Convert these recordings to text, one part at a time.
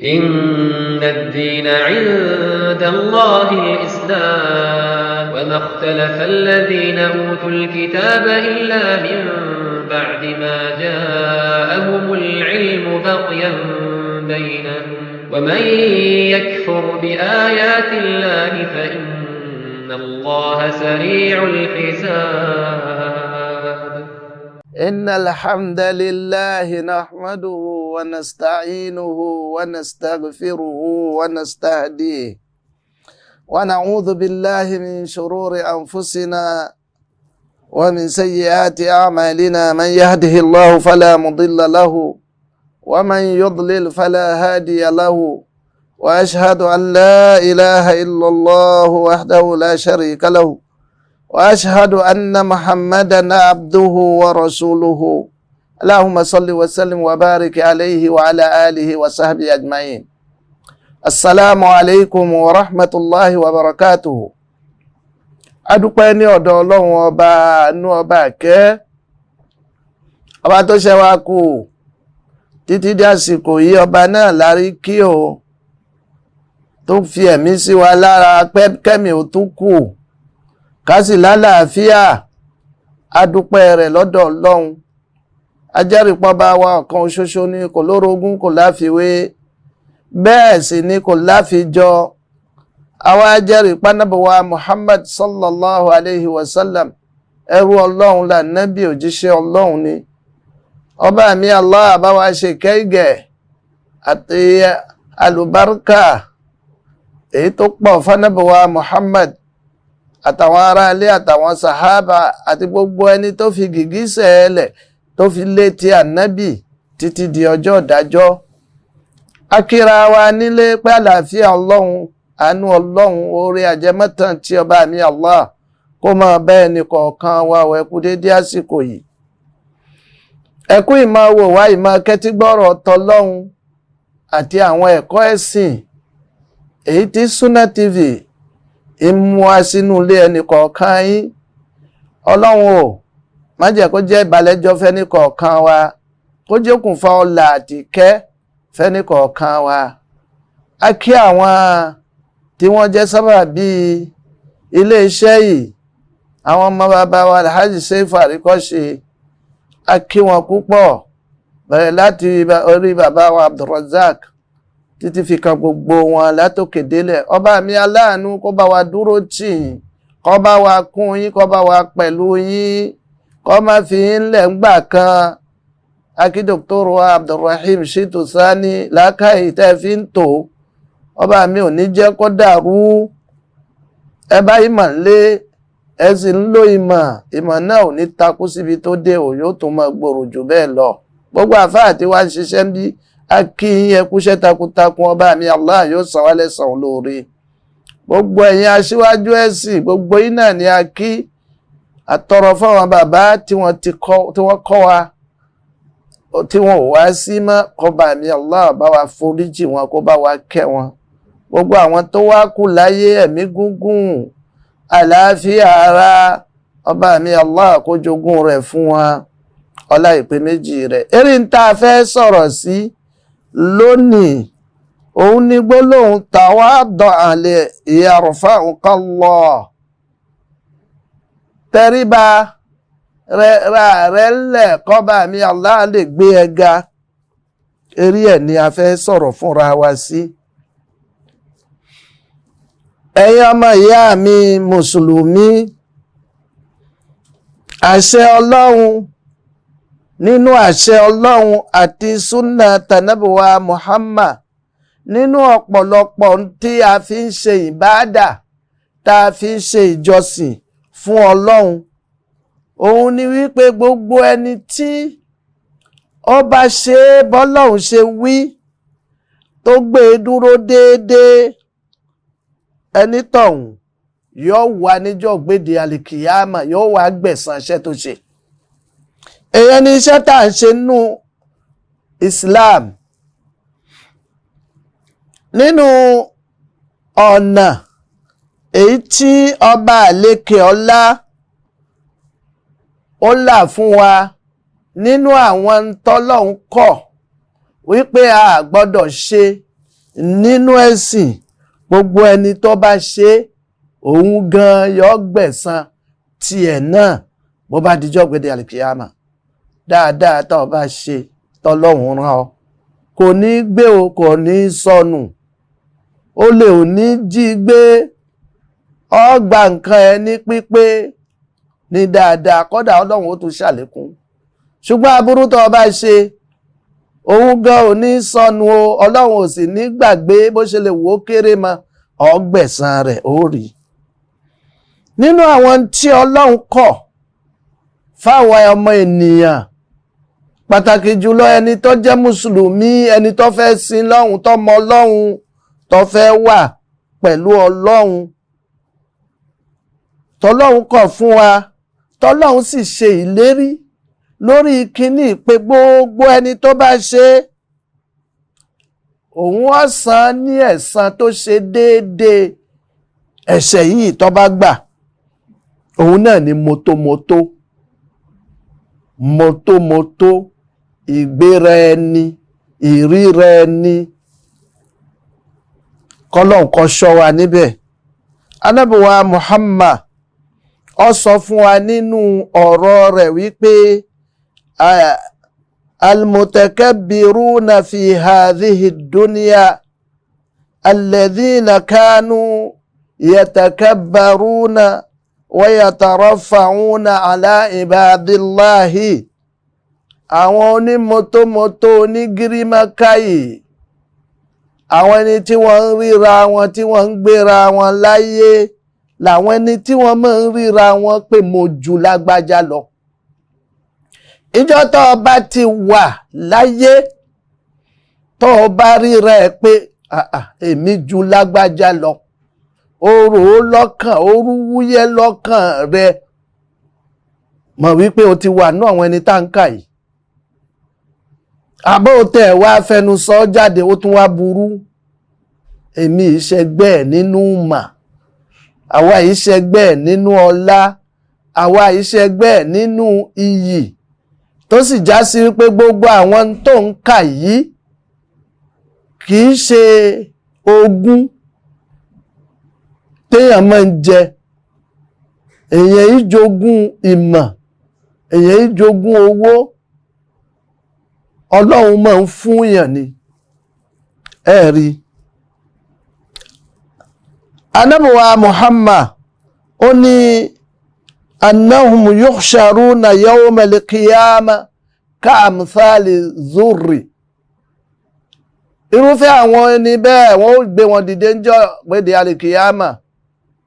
إن الدين عند الله الإسلام وما اختلف الذين أوتوا الكتاب إلا من بعد ما جاءهم العلم بغيا بينهم ومن يكفر بآيات الله فإن الله سريع الحساب. إن الحمد لله نحمده ونستعينه ونستغفره ونستهديه ونعوذ بالله من شرور أنفسنا ومن سيئات أعمالنا. من يهده الله فلا مضل له ومن يضلل فلا هادي له وأشهد أن لا إله إلا الله وحده لا شريك له وأشهد أن محمدا عبده ورسوله. اللهم صل وسلم وبارك عليه وعلى آله وصحبه أجمعين. السلام عليكم ورحمة الله وبركاته. adúpẹ́ ní ọ̀dọ̀ Ọlọ́run ọba àánú ọba ìkẹ́, ọba tó ṣe wá kù títí dé àsìkò yìí. ọba náà lárí kí o tó fi ẹ̀mí sí wa lára kẹ́mi ò tún kù kásì lálàáfíà. adúpẹ́ rẹ̀ lọ́dọ̀ Ọlọ́run. ajẹ́rìípọ́ bá wa ọ̀kan ṣoṣo ni, kò lórogún kò láfiwé, bẹ́ẹ̀ sì ni kò láfijọ. àwa ajẹ́rìípá nábì wa Muhammad sallallahu alayhi wa sallam ẹrú Ọlọ́run là nábì, òjíṣẹ́ Ọlọ́run ni. ọba mi Allah bá wa ṣe kẹ́gẹ̀ àti àlùbáríkà èyí tó pọ̀ fánábì wa Muhammad àtàwọn ará ilé àtàwọn sàhábà àti gbogbo ẹni tó fi gìgísẹ̀ ẹlẹ̀ tó fi létí ànábì títí di ọjọ́ ìdájọ́. akíra wa nílé pé àlàáfíà Ọlọ́run, àánú Ọlọ́run, oore àjẹmọ́tàn tí ọba mi Allah kó máa bá ẹnì kọ̀ọ̀kan wa wọ ẹkú dédé àsìkò yìí. ẹkú ìmọ̀ wò wá ìmọ̀ kẹ́tígbọ́rọ̀ tọlọ́run àti àwọn ẹ̀kọ́ ẹ̀sìn èyí tí Sunna TV ìmú wa sínú ilé ẹnì kọ̀ọ̀kan yín. Ọlọ́run ò má jẹ́ kó jẹ́ ìbàlẹ́jọ́ fẹ́ni kọ̀ọ̀kan wa, kó jókùnfà ọlà àti ìkẹ́ fẹ́ni kọ̀ọ̀kan wa. a kí àwọn tí wọ́n jẹ́ sábàbí ilé iṣẹ́ yìí, àwọn ọmọ bàbá wa Alhaji Seifu Àríkọ́ṣe. a kí wọn púpọ̀, bẹ̀rẹ̀ láti orí bàbá wa Abdulrazak títí fi kan gbogbo wọn látòkè délẹ̀. ọba mi aláàánú kó bá wa dúró tì yín, kó bá wa kún yín, kó bá wa pẹ̀lú yín, kó má fi yín lẹ̀ ńgbà kan. akí Dr. Abdulrahim Shitu Sani lákàyè tẹ́ fi ń tò. ọba mi ò ní jẹ́ kó dàrú. ẹ bá ìmọ̀ lé, ẹ sì ń lo ìmọ̀ náà ò ní takú síbi tó dé, ò yóò tún máa gbòòrò jù bẹ́ẹ̀ lọ. gbogbo àfáà tí wá ń ṣiṣẹ́ bí a kí yín ẹ kúṣẹ́ takuntakun. ọba mi Allah yóò san wá lẹ́san olóore. gbogbo ẹ̀yin aṣíwájú ẹ̀sìn, gbogbo yín náà ni a kí. àtọrọ fáwọn bàbá tí wọ́n kọ́ wa tí wọ́n ò wá sí mọ́, kọba mi Allah bá wa foríjì wọn, kó bá wa kẹ́ wọn. gbogbo àwọn tó wá kù láyé, ẹ̀mí gúngùn, àlàáfíà ara, ọba mi Allah kó jogún rẹ̀ fún wọn ọlá ìpè méjì rẹ̀. eré ń tá a fẹ́ sọ̀rọ̀ sí lónìí òun ni gbólóhùn tawadu'a yarfa'uka Allah. tẹríba rẹ̀ lẹ̀ kọ́ba mi Allah lè gbé ẹ ga. eré ẹ̀ ni a fẹ́ sọ̀rọ̀ fúnra wa sí. ẹ̀yin ọmọ ìyá mi mùsùlùmí, àṣẹ Ọlọ́run, nínú àṣẹ Ọlọ́run àti súnà tànábìwá Muhammad, nínú ọ̀pọ̀lọpọ̀ tí a fi ń ṣe ìbáàdà, tá a fi ń ṣe ìjọsìn fún Ọlọ́run, òun ni wípé gbogbo ẹni tí ó bá ṣe bọ́lọ́run ṣe wí, tó gbé e dúró déédéé, ẹni tọ̀hún yóò wà níjọ́ gbéde alìkìyàmà, yóò wà gbẹ̀san iṣẹ́ tó ṣe. èyàn ni iṣẹ́ tá à ń ṣe nínú Islam. nínú ọ̀nà èyí tí ọba àlékè ọlá ó là fún wa, nínú àwọn tọ́lọ́hun kọ̀ wípé a gbọ́dọ̀ ṣe nínú ẹ̀sìn gbogbo ẹni tó bá ṣe òun gan yó gbẹ̀san tiẹ̀ náà bó bá dijọ́ gbédè àlìkìyàmà. Dáadáa tó bá ṣe tọ́lọ́hun rán ọ kò ní gbé o, kò ní sọnù, olè ò ní jí gbé, ó gba nǹkan ẹ ní pípé ní dáadáa, kódà Ọlọ́run ó tún ṣàlékún. Ṣùgbọ́n aburú tó bá ṣe òun gan ò ní sọnù o, Ọlọ́run ò sì ní gbàgbé bó ṣe lè wò ó kéré mọ́, ó gbẹ̀san rẹ̀ ó rí. Nínú àwọn tí Ọlọ́run kọ̀ fáwọn ọmọ ènìyàn, pàtàkì jùlọ ẹni tó jẹ́ mùsùlùmí, ẹni tó fẹ́ sin lọ́hun, tó mọ Ọlọ́hun, tó fẹ́ wà pẹ̀lú Ọlọ́hun, tọ́lọ́hun kọ̀ fún wa, tọ́lọ́hun sì ṣe ìlérí lórí kíní pé gbogbo ẹni tó bá ṣe òun ó san ní ẹ̀san tó ṣe déédéé ẹ̀ṣẹ̀ yìí tó bá gbà. Òun náà ni mọ́tómọ́tó, mọ́tómọ́tó, ìgbéra ẹni, ìríra ẹni, kọ́lọ́hun kó ṣọ́ wa níbẹ̀. Ànábì wa Muhammad ó sọ fún wa nínú ọ̀rọ̀ rẹ̀ wípé al-mutakabbiruna fi hadhihi ad-dunya alladhina kanu yatakabbaruna wa yatarafa'una ala ibadillahi. Àwọn onímọ́tómọ́tó, onígírímákàyè, àwọn ẹni tí wọ́n ń ríra wọn, tí wọ́n ń gbéra wọn láyé, làwọn ẹni tí wọ́n máa ń ríra wọn pé mo jù lágbájá lọ. Ìjọ tó o bá ti wà láyé tó o bá ríra ẹ pé èmi jù lágbájá lọ, ó rò ó lọ́kàn, ó rúwúyẹ́ lọ́kàn rẹ, mọ̀ wípé o ti wà ní àwọn ẹni tá ń kà yìí. Àbó tẹ̀ wá fẹnu sọ jáde ó tún wá burú. Èmi ìṣẹ́gbẹ́ ẹ̀ nínú mà, àwa ìṣẹ́gbẹ́ ẹ̀ nínú ọlá, àwa ìṣẹ́gbẹ́ ẹ̀ nínú iyì, tó sì já sí wípé gbogbo àwọn tó ń kà yìí kì í ṣe ogún téèyàn máa ń jẹ. Èèyàn ìjogún ìmọ̀, èèyàn ìjogún owó, Ọlọ́run máa ń fún yàn ni. Ẹ rí Ànábì wa Muhammad ó ní annahum yuhsharuna yawma al-qiyamah ka'amthali zurri. Irúfẹ́ àwọn ẹni bẹ́ẹ̀ wọ́n ó gbé wọn dìde ńjọ́ gbéde al-qiyama.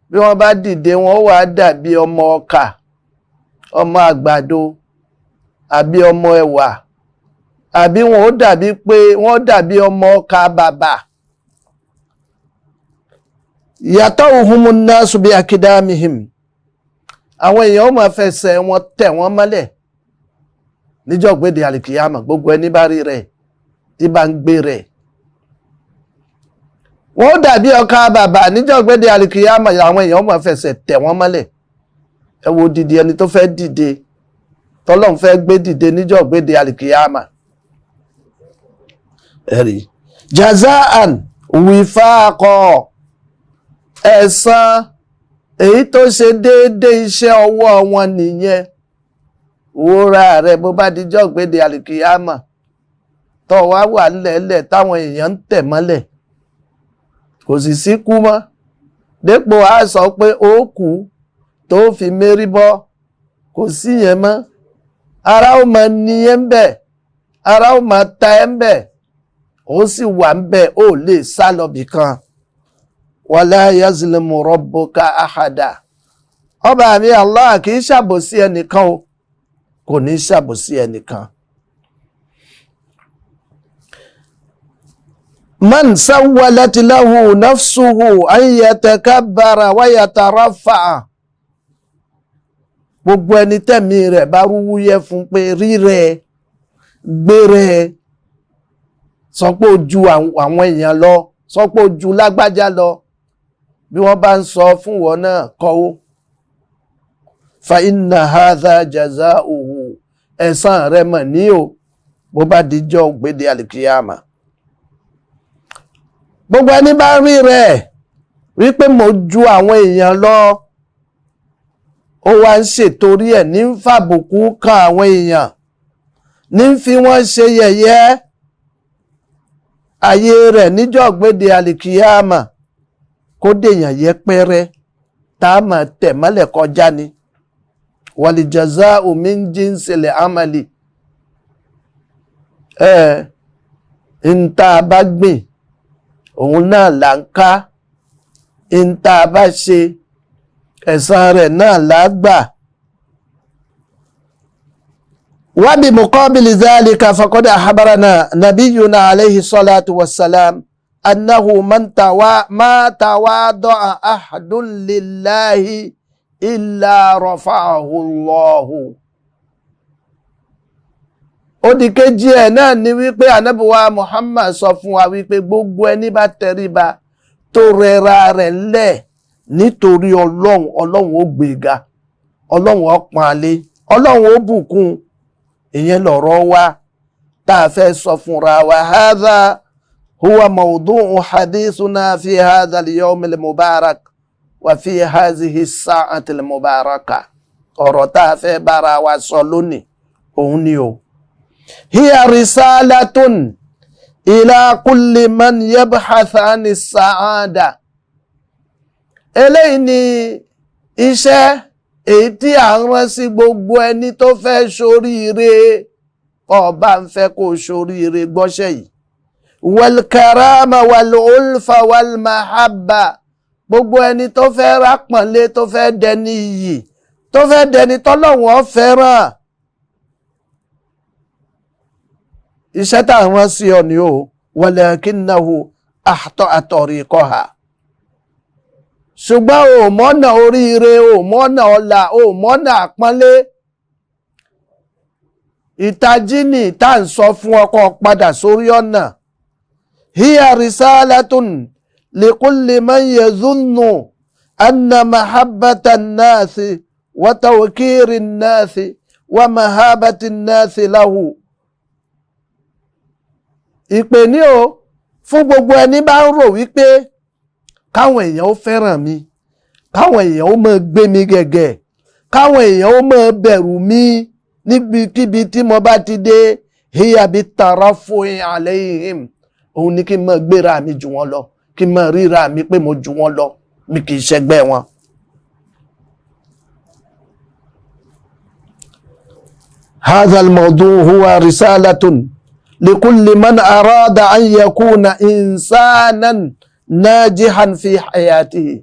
Bí wọ́n bá dìde wọn ó wá dàbí ọmọ ọkà, ọmọ àgbàdo, àbí ọmọ ẹ̀wà, àbí wọn ó dàbí pé wọ́n dàbí ọmọ ọkà bàbà. Yatawhumun nasu bi akidamihim. Àwọn èèyàn ó máa fẹsẹ̀ wọn tẹ̀ wọ́n mọ́lẹ̀ níjọ́ gbéde àlìkìyàmà. Gbogbo ẹni bá rí rẹ̀ tí bá ń gbé rẹ̀, wọ́n ó dàbí ọkà bàbà níjọ́ gbéde àlìkìyàmà. Àwọn èèyàn ó máa fẹsẹ̀ tẹ̀ wọ́n mọ́lẹ̀. Ẹ wo dìde ẹni tó fẹ́ dìde, tọ́lọ́run fẹ́ gbé dìde níjọ́ gbéde àlìkìyàmà. Ẹ̀rí jazaan wifaqa, ẹ̀san èyí tó ṣe déédé iṣẹ́ ọwọ́ wọn nìyẹn. Wúra rẹ̀ bó bá dijọ́ gbéde àlìkìyàmà tó wá wà lẹ́lẹ̀ táwọn èèyàn ń tẹ̀ mọ́lẹ̀, kò sì sí kú mọ́. Dépò á sọ pé ó kú tó fi mérí bọ́, kò sí yẹn mọ́. Ara ó máa níyẹn ń bẹ̀, ara ó máa ta ẹ́ ń bẹ̀, ó sì wà ń bẹ̀, ó lè sá lọ bìkan. Wala yazlimu rabbuka ahada. Ọba mi Allah kì í ṣàbòsí ẹnìkan o, kò ní ṣàbòsí ẹnìkan. Man sawwalat lahu nafsuhu an yatakabbara wa yataraffa'a. Gbogbo ẹni tẹ̀mí rẹ̀ bá rúwúyẹ́ fún pé rírẹ̀, gbérẹ̀, sọ pé ó ju àwọn èèyàn lọ, sọ pé ó ju lágbájá lọ, bí wọ́n bá ń sọ fún wọn náà kọ́wó. Fa inna hadha jaza'uhu, ẹ̀san rẹ̀ mọ̀ ní o bó bá dijọ́ gbéde àlìkìyàmà. gbogbo ẹni bá rí rẹ̀ wípé mo ju àwọn èèyàn lọ, ó wá ń ṣètorí ẹ̀ ní ń fàbùkù kan àwọn èèyàn, ní ń fi wọ́n ṣe yẹ̀yẹ́, ayé rẹ̀ níjọ́ gbéde àlìkìyámà kó dèèyàn yẹpẹrẹ tá a máa tẹ̀ mọ́lẹ̀ kọjá ni. wal jazā'u min jinsil 'amali. ń tá a bá gbìn òun náà là ń ká, ń tá a bá ṣe ẹ̀san rẹ̀ náà là á gbà. wa bi muqābili dhālika faqad akhbaranā nabiyyunā alayhi salātu wassalaam annahu ma tawāda'a ahadun lillāhi illā rafa'ahu Allāhu. Ó di kejì ẹ̀ náà ni wípé Ànábì wa Muhammad sọ fún wa wípé gbogbo ẹni bá tẹríba tó rẹra rẹ̀ ńlẹ̀ nítorí Ọlọ́run, Ọlọ́run ó gbéga, Ọlọ́run ó pọ́nlé, Ọlọ́run ó bùkún. Ìyẹn lọ̀rọ̀ wa tá a fẹ́ sọ fúnra wa. Hadha huwa mawdu'u hadithuna fi hadha al-yawm al-mubarak wa fi hadhihi as-sa'ati al-mubaraka. Ọ̀rọ̀ tá a fẹ́ bára wa sọ lónìí òun ni o. Hiya risalatun ila kulli man yabhath ani as-sa'ada. Eléyìí ni iṣẹ́ èyí tí à ń rán sí gbogbo ẹni tó fẹ́ ṣoríire. Ọba ń fẹ́ kó ṣoríire gbọ́ṣẹ́ yìí. Wal karama wal ulfa wal mahabba. Gbogbo ẹni tó fẹ́ rápọ̀nlé, tó fẹ́ dẹni iyì, tó fẹ́ dẹni tọ́lọ́run fẹ́ràn. Iṣẹ́ tá à ń rán sí ọ ni o. Walakinnahu ahta'a tariqaha. Ṣùgbọ́n o mọ́nà oríire, o mọ́nà ọlá, o mọ́nà àpọ́nlé. Ìtají ni tá ń sọ fún ọkọ padà sórí ọ̀nà. Hiya risalatun likulli man yazunnu anna mahabbata an-nasi wa tawkiri an-nasi wa mahabati an-nasi lahu. Ìpè ní o fún gbogbo ẹni bá ń rò wípé káwọn èèyàn ó fẹ́ràn mi, káwọn èèyàn ó máa gbé mi gẹ̀gẹ̀, káwọn èèyàn ó máa bẹ̀rù mi níbikíbi tí mo bá ti dé. Hiya bitarafu'i alayhim. Òun ni kí n máa gbéra mi jù wọ́n lọ, kí n máa ríra mi pé mo jù wọ́n lọ, mi kì í ṣẹgbẹ́ wọn. Hadha al-mawdu' huwa risalatun likulli man arada an yakuna insanan najihan fi hayatihi.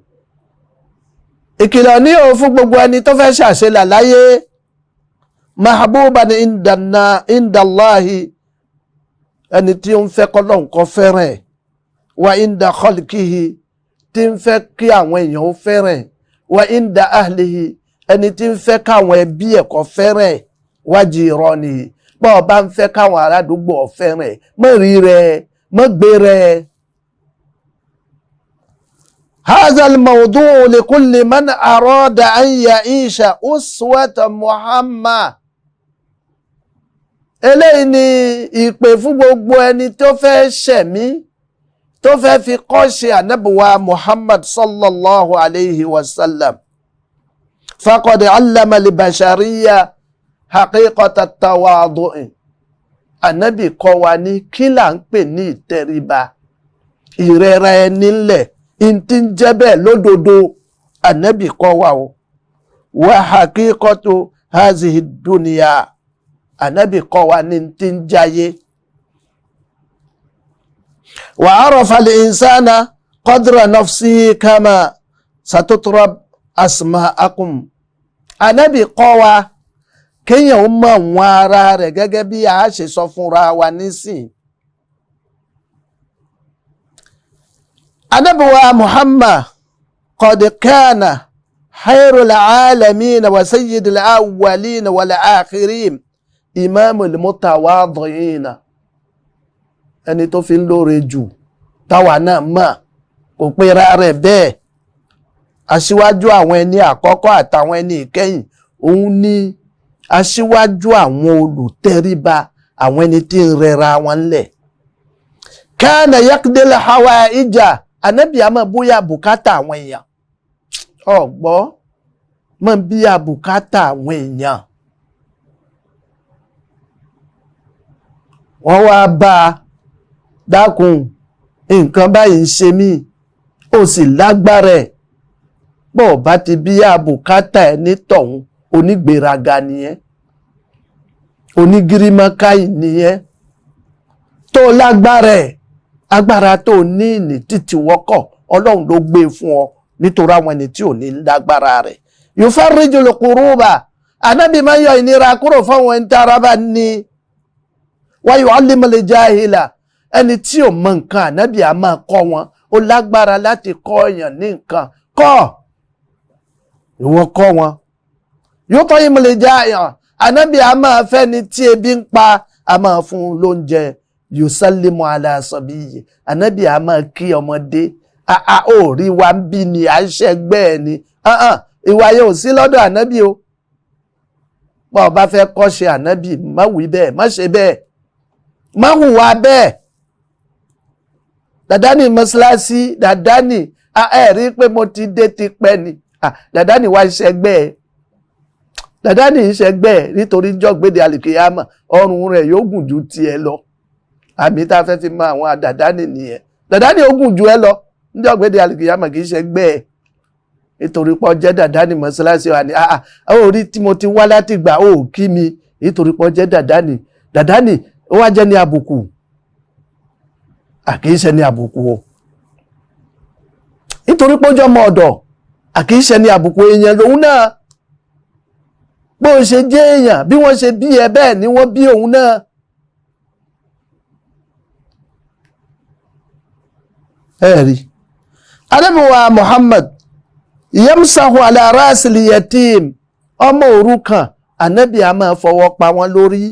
Ìkìlọ̀ ní o fún gbogbo ẹni tó fẹ́ ṣàṣelà láyé. Mahbuban indallahi. Ẹni tí ó ń fẹ́ k'Ọlọ́run kó fẹ́ràn ẹ̀. Wa inda khalqihi. Tí ń fẹ́ kí àwọn èèyàn ó fẹ́ràn ẹ̀. Wa inda ahlihi. Ẹni tí ń fẹ́ káwọn ẹbí ẹ̀ kó fẹ́ràn ẹ̀. Wa jiranihi. Bọ́ ọ bá ń fẹ́ káwọn aládùúgbò ó fẹ́ràn ẹ̀, mọ́ rí rẹ̀, mọ́ gbé rẹ̀. هذا الموضوع لكل من أراد أن يعيش أسوة محمد. Eléyìí ni ìpè fún gbogbo ẹni tó fẹ́ ṣẹ̀mí, tó fẹ́ fi kọ́ṣe Ànábì wa Muhammad sallallahu alayhi wa sallam. فقد علم البشرية حقيقة التواضع. Ànábì kọ́ wa ní kí là ń pè ní ìtẹríba, ìrẹ̀ra ẹni ńlẹ̀. Ìntí ń jẹ́ bẹ́ẹ̀ lódodo, Ànábì kọ́ wa o. Wa haqiqatu hazihi dunya. Ànábì kọ́ wa ní tí ń jáyé. Wa arafa al-insana qadra nafsihi kama satutrab asma'akum. Ànábì kọ́ wa kéèyàn ó mọ̀ wọn ara rẹ̀ gẹ́gẹ́ bí a ṣe sọ fúnra wa nísìn. Ànábì wa Muhammad qad kana khairul alamin wa sayyidul awwalin wal akhirin imamul mutawadhi'in. Ẹni tó fi ń lóore jù táwa náà mọ̀, kò pera rẹ̀ bẹ́ẹ̀. Aṣíwájú àwọn ẹni àkọ́kọ́ àtàwọn ẹni ìkẹyìn, òun ni aṣíwájú àwọn olùtẹríba, àwọn ẹni tí ń rẹra wọn lẹ̀. kana yaqdil hawaija ànábì á máa bóyá bùkátà àwọn èèyàn ọ̀gbọ́ máa bí àbùkátà àwọn èèyàn wọ́n wá bá a dákun nǹkan báyìí ń ṣe mí ó sì lágbára ẹ̀ bọ́ ọ bá ti bí àbùkátà ẹ̀ nítọ̀hún onígbéraga nìyẹn onígírímọ́káì nìyẹn tó lágbára ẹ̀ agbára tó ní ìní títí wọ́kọ̀ ọlọ́run ló gbé fún ọ nítorí àwọn ẹni tí ò ní lágbára rẹ̀ yufarrijul kuruba ànábì máa ń yọ ìnira kúrò fáwọn ẹni tí ara bá ní wa yu'allimul jahila ẹni tí ò mọ nǹkan ànábì á máa kọ́ wọn ó lágbára láti kọ́ èèyàn ní nǹkan kọ́ ìwọ kọ́ wọn yu'allimul jahila ànábì á máa fẹ́ni tí ebi ń pa á máa fún un lóúnjẹ yusallimu ala sabiyyi ànábì á máa kí ọmọdé ó rí wa ń bí ni à ń ṣẹgbẹ́ ẹ̀ ni ìwà yẹn ò sí lọ́dọ̀ ànábì o bá ọ bá fẹ́ kọ́ ṣe ànábì má wí bẹ́ẹ̀ má ṣe bẹ́ẹ̀ má hùwà bẹ́ẹ̀ dàdánì mọ́ṣáláṣí dàdánì ẹ rí pé mo ti dé ti pẹ́ ni dàdánì wá ṣẹgbẹ́ ẹ̀ dàdánì ṣẹgbẹ́ ẹ̀ nítorí jọ́gbéde àlìkìyámà ọrùn rẹ̀ yóò gùn ju tiẹ̀ lọ àmì tá a fẹ́ fi mọ àwọn dàdánì nìyẹn dàdánì ó gùn ju ẹ lọ jọ́gbéde àlìkìyámà kì í ṣẹgbẹ́ ẹ̀ nítorí pọ́ jẹ́ dàdánì mọ́ṣáláṣí wa ni orí tí mo ti wá láti gbà ó kí mi nítorí pọ́ jẹ́ dàdánì ó wá jẹ́ ní àbùkù àkíyèsẹ ní àbùkù o nítorí pé ó jọ ọmọ ọ̀dọ̀ àkíyèsẹ ní àbùkù èèyàn lòun náà bó ṣe jẹ́ èèyàn bí wọ́n ṣe bí ẹ bẹ́ẹ̀ ni wọ́n bí òun náà ẹ̀rí adébíwá Muhammad yamsahu ala rasil yatim ọmọ òrukàn ànábì á máa fọwọ́ pa wọ́n lórí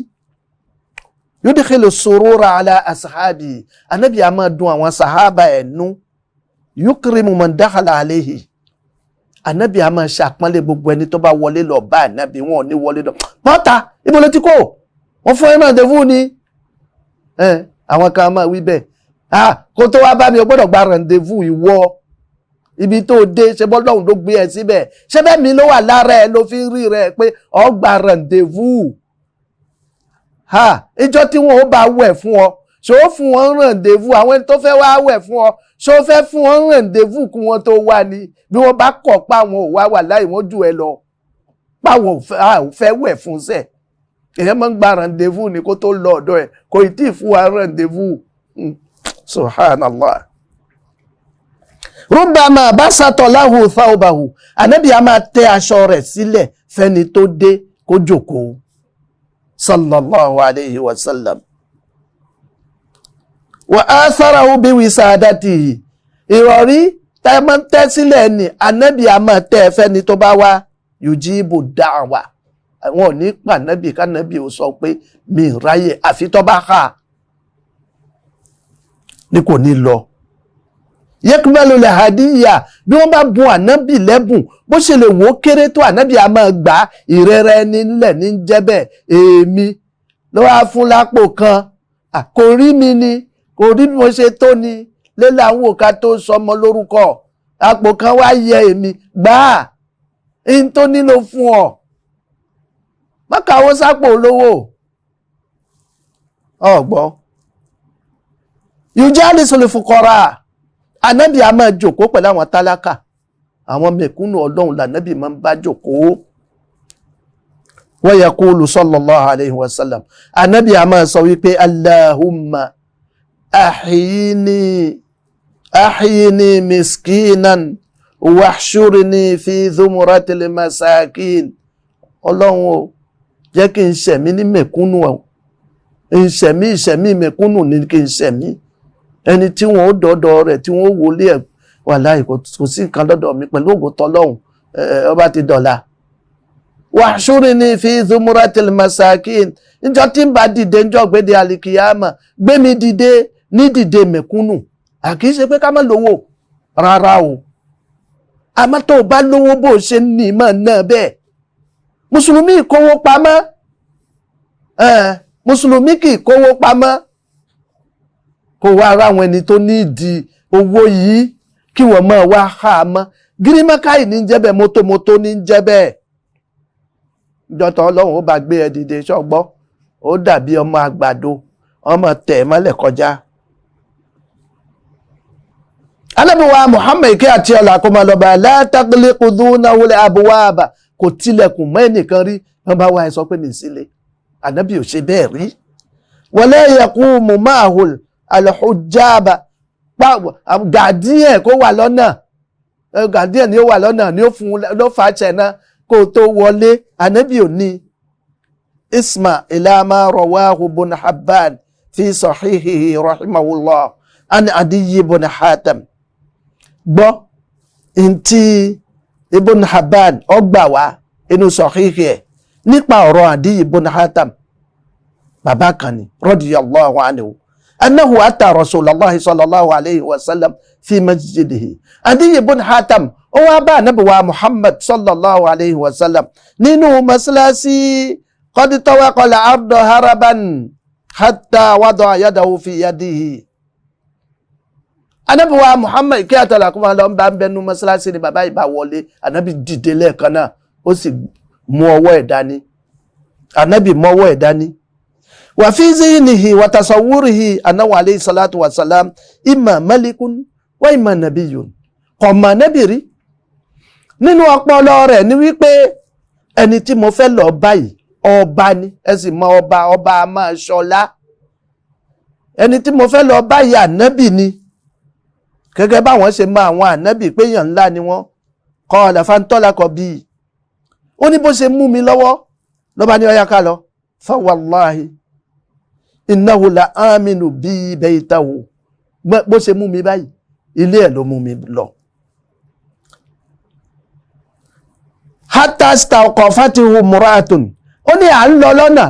yudkhilu surura ala ashabi ànábì á máa dùn àwọn sahaba ẹnu yukrimu man dakhala alayhi ànábì á máa ṣàpọ́nlé gbogbo ẹni tó bá wọlé lọ bá ànábì wọn ò ní wọlé lọ bọ́ta ibo ló ti kó wọ́n fún ẹ̀rọ rendezvous ni àwọn kan máa wí bẹ́ẹ̀ kó tó wá bá mi o gbọ́dọ̀ gba rendezvous ìwọ ibi tó dé ṣe bọ́lọ́hùn ló gbé ẹ síbẹ̀ ṣé bẹ́ẹ̀ mi ló wà lára ẹ ló fi rí rẹ pé ọ gba rendezvous ìjọ tí wọn ò bá wẹ̀ fún ọ ṣó fún wọn rendezvous àwọn ẹni tó fẹ́ wá wẹ̀ fún ọ ṣó fẹ́ fún wọn rendezvous kí wọ́n tó wá ni bí wọ́n bá kọ̀ pa àwọn ò wá wà láì wọ́n jù ẹ lọ páwọn ò fẹ́ wẹ̀ fún sẹ̀ èèyàn máa ń gba rendezvous ni kó tó lọ ọ̀dọ̀ ẹ̀ kò ì tí ì fún wa rendezvous subhanallah rúbàmà basatọ̀ láhù thawbahu ànábì á máa tẹ́ aṣọ rẹ̀ sílẹ̀ fẹ́ni tó dé kó jókòó sallallahu alayhi wa sallam wa atharahu bi wisadatihi ìrọ̀rí tá a máa ń tẹ́ sílẹ̀ ni ànábì á máa tẹ́ fẹ́ni tó bá wá yujibu da'wa àwọn ò ní pa ànábì kánábì ó sọ pé mi ráyè àfi tó bá hà ní kò ní lọ yẹ́kúbẹ́lú lè hadiya bí wọ́n bá bùn ànábì lẹ́bùn bó ṣe lè wò ó kéré tó ànábì á máa gbà ìrẹ́rẹ́ nílẹ̀ ní jẹ́bẹ̀ èmi ló wá fún lápò kan kò rí mi ni kò rí bí mo ṣe tó ni lélẹ̀ àwọn òka tó sọmọ lórúkọ àpò kan wá yẹ èmi gbà á in tó nílò fún ọ mọ́kàwó sápò olówó ọ̀gbọ́ yujali sulifukora ànábì á máa jókòó pẹ̀lú àwọn tálákà àwọn mẹ̀kúnnù ọlọ́run lànábì máa ń bá jókòó wa yaqulu sallallahu alayhi wa sallam ànábì á máa sọ wípé allahumma ahyini miskinan wahshurni fi dhumratil masakin ọlọ́run o jẹ́ kí n ṣẹ̀mí ní mẹ̀kúnnù ìṣẹ̀mí mẹ̀kúnnù ní kí n ṣẹ̀mí ẹni tí wọn ó dọ́dọ̀ rẹ̀ tí wọn ó wọlé ẹ̀ wàláhì kò sí nǹkan lọ́dọ̀ mi pẹ̀lú ògo tọ́lọ́hun ọba ti dọ̀la wahshurni fi dhumratil masakin níjọ́ tí ń bá dìde níjọ́ gbéde alikiyama gbé mi dìde ní dìde mẹ̀kúnnù àkìí ṣe pé ká má lówó rárá o àmọ́ tó o bá lówó bó o ṣe ní ìmọ̀ náà bẹ́ẹ̀ mùsùlùmí kówó pamọ́ mùsùlùmí kì í kówó pamọ́ kó wá ara àwọn ẹni tó ní ìdí owó yìí kí wọ́n máa wá há a mọ́ gírímọ́káì ní jẹ́bẹ̀ mótómótó ní jẹ́bẹ̀ ìjọta ọlọ́run ó bá gbé ẹ dìde ṣọ́gbọ́ ó dàbí ọmọ àgbàdo ọmọ tẹ̀ mọ́lẹ̀ kọjá. alábíwá Muhammad kí àti ọ̀là kó máa lọ́ba látàgbélẹ́kù dúnáwó abúwáàbà kò tilẹ̀kùn mọ́ ẹnìkan rí wọ́n bá wá ẹ sọ pé ní sílé ànábì ò ṣe bẹ́ẹ̀ rí. wala yaqumu ma'ahul alhujjaba gàdíẹ̀ kó wà lọ́nà gàdíẹ̀ ni ó wà lọ́nà ni ó fún ló fà á ṣẹ̀ náà kó tó wọlé ànábì ò ní. isma ila ma rawahu ibn Habban fi sahihihi rahimahullah an Adiy ibn Hatim gbọ́ ntí ibn Habban ọgbà wá inú sahihi ẹ̀ nípa ọ̀rọ̀ Adiy ibn Hatim bàbá kan ni radiyallahu anhu annahu ata Rasulullah sallallahu alayhi wa sallam fi masjidihi. Adiy ibn Hatim ó wá bá ànábì wa Muhammad sallallahu alayhi wa sallam nínú masalasi qad tawaqala ardo haraban hatta wada'a yadahu fi yadihi. Ànábì wa Muhammad kí àtàlà kó máa lọ ń bá ń bẹnu masalasi ni bàbá ìbá wọlé ànábì dìde lẹ́ẹ̀kan náà ó sì mú ọwọ́ ẹ̀ dání ànábì mọ́wọ́ ẹ̀ dání. Wa fi zihnihi wa tasawwurihi annahu alayhi salatu wa salam imma malikun wa imma nabiyyun kọ̀mọ̀ nẹ́bì rí nínú ọpọlọ rẹ̀ ní wípé ẹni tí mo fẹ́ lọ báyìí ọba ni ẹ sì mọ ọba a máa ṣọlá ẹni tí mo fẹ́ lọ báyìí ànábì ni gẹ́gẹ́ báwọn ṣe mọ àwọn ànábì pé èèyàn ńlá ni wọ́n qala fantalaqa bí ó ní bó ṣe mú mi lọ́wọ́ ló bá ní ọyá ká lọ fa wallahi innahu la aminu bí baytahu bó ṣe mú mi báyìí ilé ẹ̀ ló mú mi lọ. Hatta stawqafatihu muratun ó ní à ń lọ lọ́nà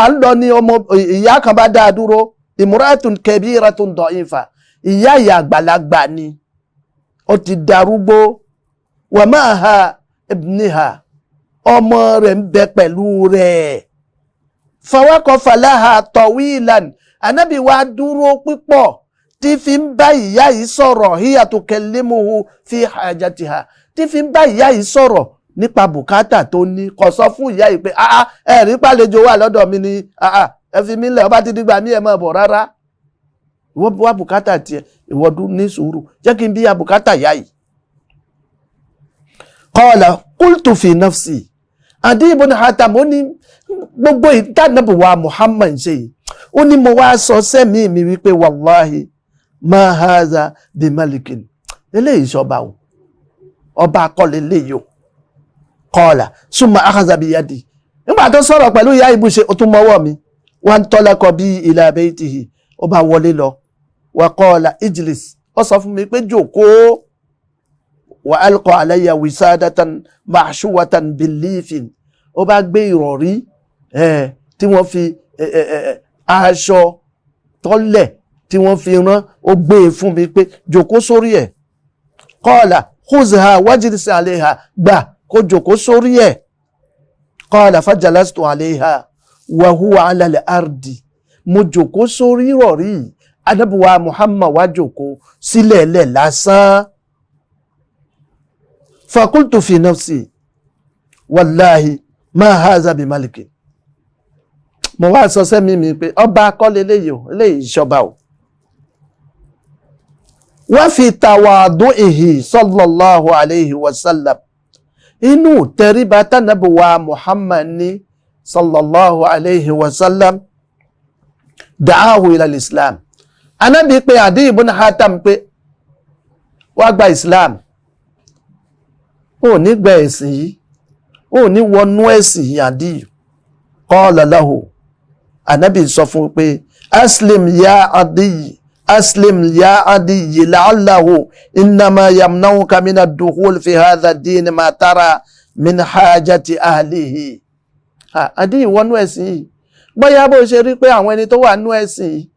à ń lọ ní ọmọ ìyá kan bá dáa dúró imratun kabiratun da'ifa ìyá àgbàlagbà ni ó ti darúgbó wa ma'aha ibniha ọmọ rẹ̀ ń bẹ pẹ̀lú rẹ̀ fawaqafa laha tawilan ànábì wa dúró pípọ̀ tí fi ń bá ìyá yìí sọ̀rọ̀ hiya tukallimuhu fi hajatiha tí fi ń bá ìyá yìí sọ̀rọ̀ nípa bùkátà tó ní kò sọ fún ìyá yìí pé ẹ̀rí pàlejò wà lọ́dọ̀ mi ni ẹ fi mí lẹ̀ ọba ti dìgbà mí ẹ̀ máa bọ̀ rárá ìwọ wá bùkátà tiẹ̀ ìwọ́dún ní sùúrù jẹ́ kí n bí ya bùkátà ìyá yìí. Qala qultu fi nafsi Adiy ibn Hatim ó ní gbogbo ìtànàbù wa Muhammad ṣe yìí ó ní mo wá sọ sẹ́mi mi wípé wallahi ma haza bi malikin eléyìí ṣọba o ọba akọ́lé léyìí o. Qala summa akhadha bi yadi nígbà tó sọ̀rọ̀ pẹ̀lú ìyá ìbúṣe ó tún mọ́wọ́ mi wa ntalaqa bi ila baytihi ó bá wọlé lọ wa qala ijlis ó sọ fún mi pé jókòó wa alqa alayya wisadatan mahshuwatan bil-lifin ó bá gbé ìrọ̀rí tí wọ́n fi aṣọ tọ́lẹ̀ tí wọ́n fi rán ó gbé e fún mi pé jókòó sórí ẹ̀. Qala khuzha wajlis alayha gbà kó jókòó sórí ẹ̀. Qala fajalastu alayha wa huwa ala al-ardi mo jókòó sórí ìrọ̀rí Ànábì wa Muhammad wá jókòó sílẹ̀ lẹ̀ lásán. Fakultu fi nafsi wallahi ma haza bi maliki mo wá sọ sẹ́mi mi pé ọba akọ́lé léyìí ìṣọba o. Wa fi tawadu'ihi sallallahu alayhi wa sallam inú tẹríba tánàbí wa Muhammad ní sallallahu alayhi wa sallam da'ahu ila islam anábì pé Adiy ibn Hatim pé wá gba islam ó ní gba ẹ̀sìn yìí ó ní wọnú ẹ̀sìn yìí Adiy. Qala lahu anábì sọ fún pé aslim ya Adiy aslim ya Adiy la'allahu innama yamna'uka min ad-dukhul fi hadha ad-din ma tara min hajati ahlihi. Adiy wọnú ẹ̀sìn yìí bóyá bó ṣe rí pé àwọn ẹni tó wà nú ẹ̀sìn yìí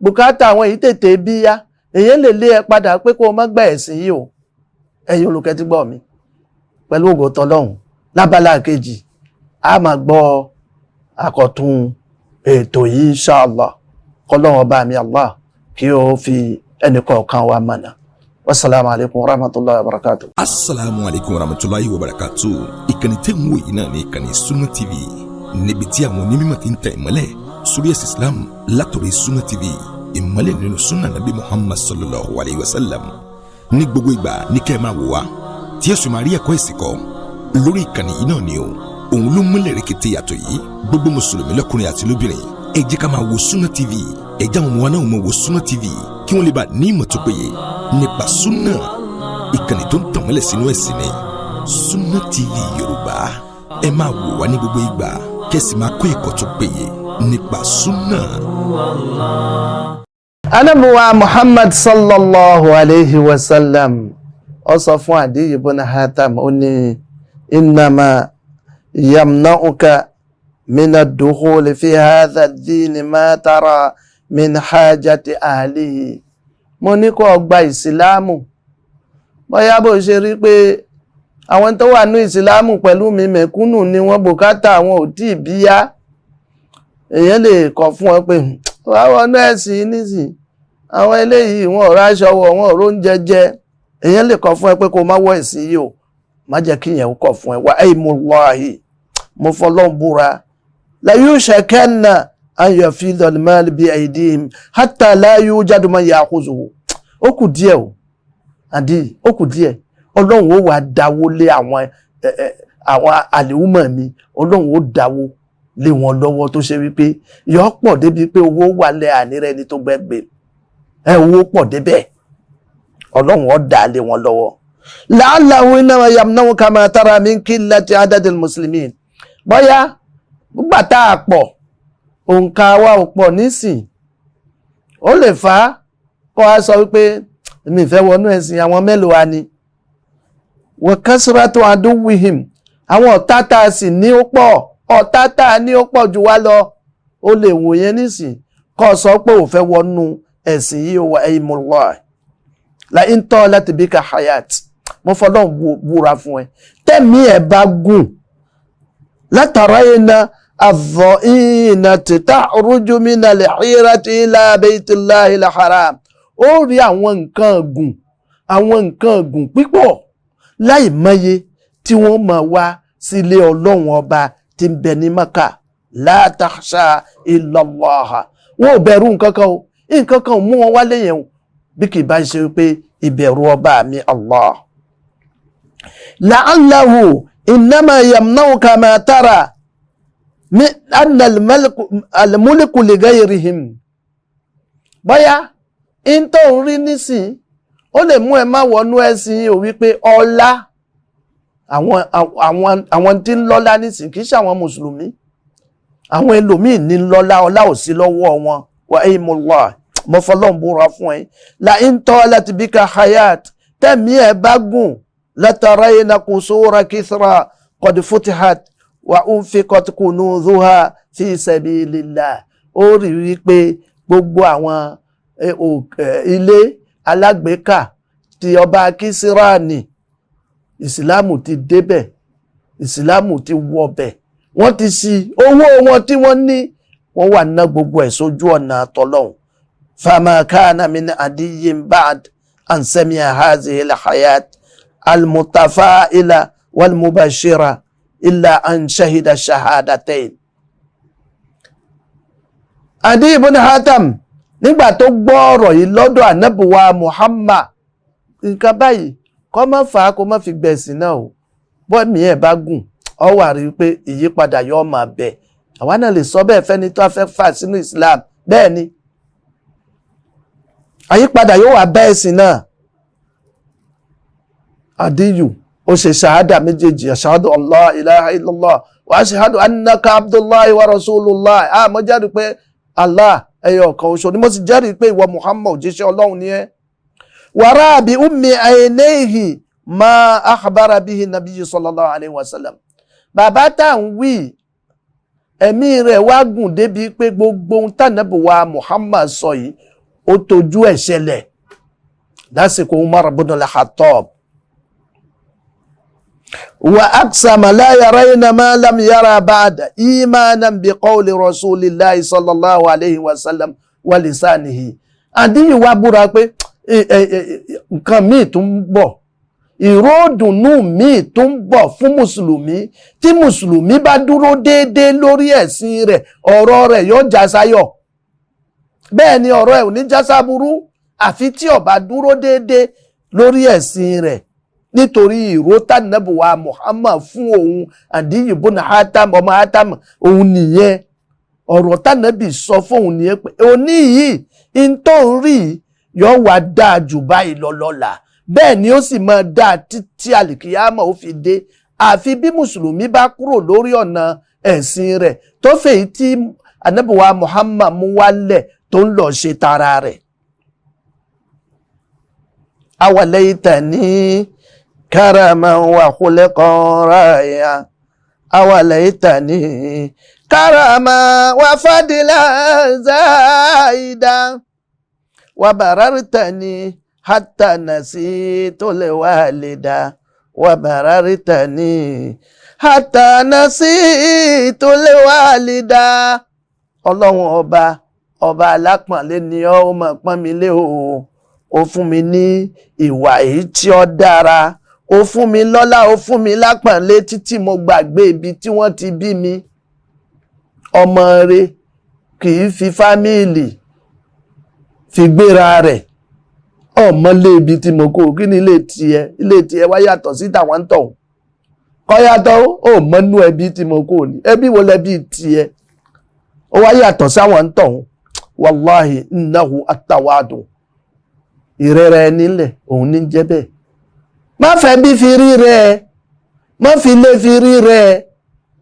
bùkátà àwọn èyí tètè bí yá èyí lè lé ẹ padà pé kó o má gba ẹ̀sìn yìí o. Ẹ̀yin olùkẹ́tí gbọ́ mi pẹ̀lú ògo tọlọ́hun lábala kejì a máa gbọ́ àkọ́tún ètò yìí inshallah kọlọ́hun ọba mi Allah kí ó fi ẹnì kọ̀ọ̀kan wa mọ̀nà. Wassalamu alaikum warahmatullahi wabarakatuh. Assalamu alaikum warahmatullahi wabarakatuh. Ìkànnì tẹ́ ń wò yìí náà ní ìkànnì Sunna TV, níbi tí àwọn onímọ̀ ti ń tẹ̀ ìmọ́lẹ̀ sórí ẹ̀sìn Islam látòrí Sunna TV, ìmọ́lẹ̀ nínú Sunna Nabi Muhammad sallallahu alayhi wa sallam. Ní gbogbo ìgbà ní kẹ́ ẹ máa wò wá tí ẹ sì máa rí ẹ̀kọ́ ẹ̀sìn kọ́ lórí ìkànnì yìí náà ni o. Òun ló múlẹ̀ rẹ̀kẹ̀tẹ̀ yàtọ̀ yìí. Gbogbo mùsùlùmí lọ́kùnrin àti lóbìnrin, ẹ jẹ́ ká máa wo Sunna TV, ẹ jẹ́ àwọn ọmọ wa náà máa wo Sunna TV kí wọ́n lè bá ní ìmọ̀ tó péye nípa Sunna. Ìkànnì tó ń tàn mọ́lẹ̀ sínú ẹ̀sìn ni Sunna TV Yorùbá. Ẹ máa wò wá ní gbogbo ìgbà kẹ́sì máa kọ́ ẹ̀kọ́ tó péye nípa Sunna. Ànábì wa Muhammad sallallahu alayhi wa sallam ó sọ fún Adiy ibn Hatam, ó ní innama yamna'uka min ad-dukhul fi hadha ad-din ma tara min hajati ahlihi. Mo ní kó gba ìsìlámù bóyá bó ṣe rí pé àwọn tó wà ní ìsìlámù pẹ̀lú mi mẹ̀kúnnù ni wọ́n bùkátà àwọn ò tí bíyá. Èyàn lè kọ̀ fún ọ pé wọ́n náà ẹ̀sìn nísìn àwọn eléyìí wọn ò ráṣọ wọ̀ wọn ò róúnjẹ jẹ. Èyàn lè kọ̀ fún ẹ pé kó má wọ ẹ̀sìn yìí o, má jẹ́ kí yẹn kọ̀ fún ẹ. Wa aymullahi, mo fọlọ́n búra, la yushakanna an yafidha al-mal bi aydihim hatta la yujadu man ya'khuzuhu. Ó kù díẹ̀ o àdí, ó kù díẹ̀. Ọlọ́run ó wà dáwó lé àwọn àlèhùmọ̀ mi, Ọlọ́run ó dáwó lé wọn lọ́wọ́ tó ṣe wípé yọ pọ̀ débi pé owó wà lẹ́ ànírẹ́ ni tó gbẹ́gbẹ́ owó pọ̀ débẹ̀, Ọlọ́run ó dá lé wọn lọ́wọ́. La'allahu innama yamna'u kama tara min qillati adadil muslimin. Bóyá gbà tá a pọ̀, òǹkà wa ò pọ̀ nísìn, ó lè fà á kọ́ a sọ wípé èmi ìfẹ́ wọnú ẹ̀sìn àwọn mélòó wa ni. Wa kasratu aduwwihim, àwọn ọ̀tá tá a sì ní ó pọ̀, ọ̀tá tá a ní ó pọ̀ jù wá lọ. Ó lè wò yẹn nísìn kọ́ sọ pé ò fẹ́ wọnú ẹ̀sìn yìí wa aymullah la in talat bika hayat. Mo fọlọ́ búra fún ẹ, tẹ́mi ẹ̀ bá gùn latarayna adh-dha'inata ta'ruju mina al-hirati ila baytillahi al-haram. Ó rí àwọn nǹkan ọ̀gùn pípọ̀ láì mọye tí wọ́n máa wá sílé Ọlọ́run ọba tí ń bẹ ní Mákà. La takhsha illa Allah. Wọ́n ò bẹ̀rù nǹkan kan o, nǹkan kan ò mú wọn wálé yẹn o, bí kì bá ṣe pé ìbẹ̀rù ọba mi Allah. La'allahu innama yamna'uka ma tara min anna al-mulku li ghayrihim. Bóyá in tó ń rí nísìn ó lè mú ẹ má wọnú ẹ̀sìn ò wípé ọlá àwọn tí ń lọ́lá nísìn kìí ṣe àwọn mùsùlùmí, àwọn ẹlòmíì ní lọ́lá, ọlá ò sí lọ́wọ́ wọn. Wa aymullah, mo fọlọ́n búra fún ẹ, la in talat bika hayat, tẹ́mi ẹ bá gùn latarayna qusura Kisra qad futihat wa unfiqat kunuzuha fi sabilillah. Ó rí wípé gbogbo àwọn ilé alágbèéká tí ọba Kísírà ní, ìsìlámù ti débẹ̀, ìsìlámù ti wọbẹ̀, wọ́n ti ṣí owó wọn tí wọ́n ní, wọ́n wà ná gbogbo ẹ̀ sójú ọ̀nà tọ́lọ́hun. Fama kana min adiyyin ba'd an sami'a hadhihi al-hayat al-mutafa'ila wal-mubashira illa an shahida shahadatayn. Adiy ibn Hatam nígbà tó gbọ́ ọ̀rọ̀ yìí lọ́dọ̀ Ànábì wa Muhammad, nǹkan báyìí kọ́ mọ́ fà á kó mọ́ fi gbẹ̀sìn náà o. Bọ́ọ̀mì ẹ̀ bá gùn ọ wà rí pé ìyípadà yóò máa bẹ̀. Àwa náà lè sọ bẹ́ẹ̀ fẹ́ni tó fẹ́ fà sínú Islam, bẹ́ẹ̀ ni àyípadà yóò wà bá ẹ̀sìn náà. Adiyu ó ṣe ṣahada méjèèjì, ashhadu an la ilaha illallah wa ashhadu annaka abdullahi wa rasulullah. Mo jẹ́rìí pé Allah ẹyọ kan oṣù ni mo sì jẹ́rìí pé ìwọ Muhammad òjíṣẹ́ Ọlọ́run ni ẹ́. Wàrà bí ummi aynayhi ma akhbara bihi nabiyyu sallallahu alayhi wa sallam. Bàbá tá ń wí ẹ̀mí rẹ̀ wá gùn débi pé gbogbo ohun tánàbí wa Muhammad sọ yìí ó tójú ẹ̀ ṣẹlẹ̀ lásìkò Umar ibn al-Khattab. Wa aqsama la yarayna ma lam yara ba'da imanan bi qawli rasulillahi sallallahu alayhi wa sallam wa lisanihi. Àdíyì wá búra pé nǹkan míì tó ń bọ̀, ìró ìdùnnú míì tó ń bọ̀ fún mùsùlùmí, tí mùsùlùmí bá dúró déédéé lórí ẹ̀sìn rẹ̀, ọ̀rọ̀ rẹ̀ yóò já sáyọ̀. Bẹ́ẹ̀ ni ọ̀rọ̀ ẹ̀ ò ní já sáburú àfi tí ó bá dúró déédéé lórí ẹ̀sìn rẹ̀, nítorí ìró tánàbí wa Muhammad fún òun Àdíyì bun Hatam ọmọ Hatam, òun nìyẹn. Ọ̀rọ̀ tánàbí sọ fún òun nìyẹn pé òní yìí in tó ń rí yóò wá dáa jù báyìí lọ lọ́la, bẹ́ẹ̀ ni ó sì máa dáa títí àlìkìyámà ó fi dé, àfi bí mùsùlùmí bá kúrò lórí ọ̀nà ẹ̀sìn rẹ̀ tó fèyí tí ànábì wa Muhammad mú wálẹ̀ tó ń lọ ṣe tara rẹ̀. Awalaytani karaman wa khulqan raya, awalaytani karaman wa fadlan zaida, wa barartani hatta nasitul walida, wa barartani hatta nasitul walida. Ọlọ́run ọba alápọ̀nlé ni ó máa pọ́n mi lé o. Ó fún mi ní ìwà èyí tí ó dára, ó fún mi lọ́lá, ó fún mi lápọ̀nlé títí mo gbàgbé ibi tí wọ́n ti bí mi. Ọmọ rẹ̀ kì í fi fámìlì fi gbéra rẹ̀. Ọmọ lé ibi tí mo kó, kí ni ilé tiẹ̀ wá yàtọ̀ sí tàwọn tọ̀hún. Kọ́ yàtọ̀ ó mọ́nú ẹbí tí mo kó ní, ẹbí wo lẹbí tiẹ̀, ó wá yàtọ̀ sáwọn tọ̀hún. Wallahi innahu at-tawadu, ìrẹ́rẹ́ nílẹ̀ òun ní jẹ́ bẹ́ẹ̀. Má fẹ́ bí fi rí rẹ̀, má fi lé fi rí rẹ̀,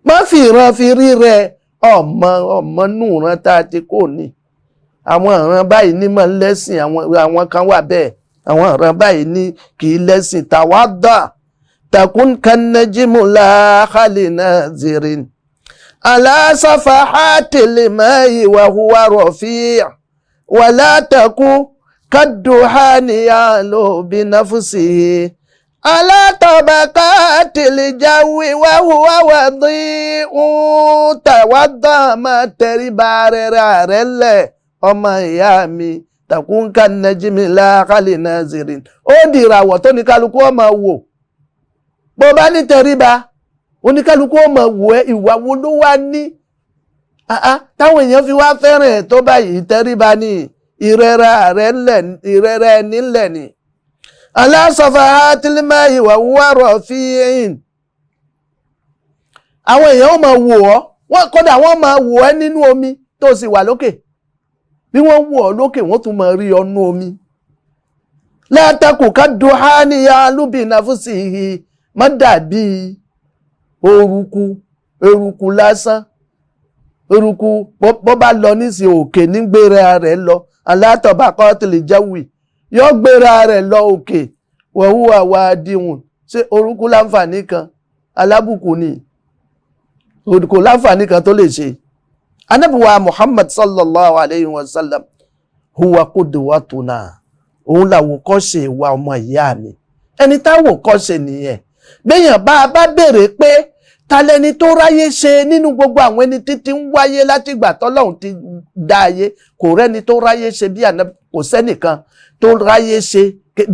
má fi ìran fi rí rẹ̀. Ọmọ nù rán tá a ti kò ní. Àwọn ìran báyìí ní mọ̀ lẹ́sìn, àwọn kan wà bẹ́ẹ̀, àwọn ìran báyìí ní kì í lẹ́sìn. Tawadda takun kan-najmi la khali nazirin ala safahatil ma'i wa huwa rafi' wa la takun kadduhani ya'lu bi nafsihi ala tabaqatil jawi wa huwa wadi'u. Tawadda máa tẹríba rẹ̀ lẹ̀ ọmọ ìyá mi. Takun kan-najmi la khali nazirin, ó dìràwọ̀ tó ní kálukú ó máa wò. Bó bá ní tẹríba, oníkálukú ó máa wò ẹ́, ìwà wo ló wá ní táwọn èèyàn fi wá fẹ́ràn ẹ̀ tó báyìí. Tẹríba ní ìrẹ́rẹ́ nílẹ̀ ni. Ala safahatil ma'i wa huwa rafi'in, àwọn èèyàn ó máa wò ọ́, kódà wọ́n máa wò ẹ́ nínú omi tó sì wà lókè. Bí wọ́n wò ọ́ lókè wọ́n tún máa rí ọ nínú omi. La taku kadduhani ya'lu bi nafsihi, má dàbí eruku lásán. Eruku bó bá lọ nísìn òkè ní gbéra rẹ̀ lọ. Ala tabaqatil jawi, yóò gbéra rẹ̀ lọ òkè. Wa huwa wadi'un, ṣé orúkú láǹfààní kan? Alábùkù ni, kò láǹfààní kan tó lè ṣe. Ànábì wa Muhammad sallallahu alayhi wa sallam huwa qudwatuna, òun làwòkọ́ṣe wa ọmọ ìyá mi. Ẹni táwòkọ́ṣe nìyẹn. Béèyàn bá béèrè pé ta lẹni tó ráyé ṣe nínú gbogbo àwọn ẹni títí ń wáyé látìgbà tọ́lọ́run ti dá ayé, kò rẹ́ni tó ráyé ṣe bí ànábì, kò sẹ́nìkan tó ráyé ṣe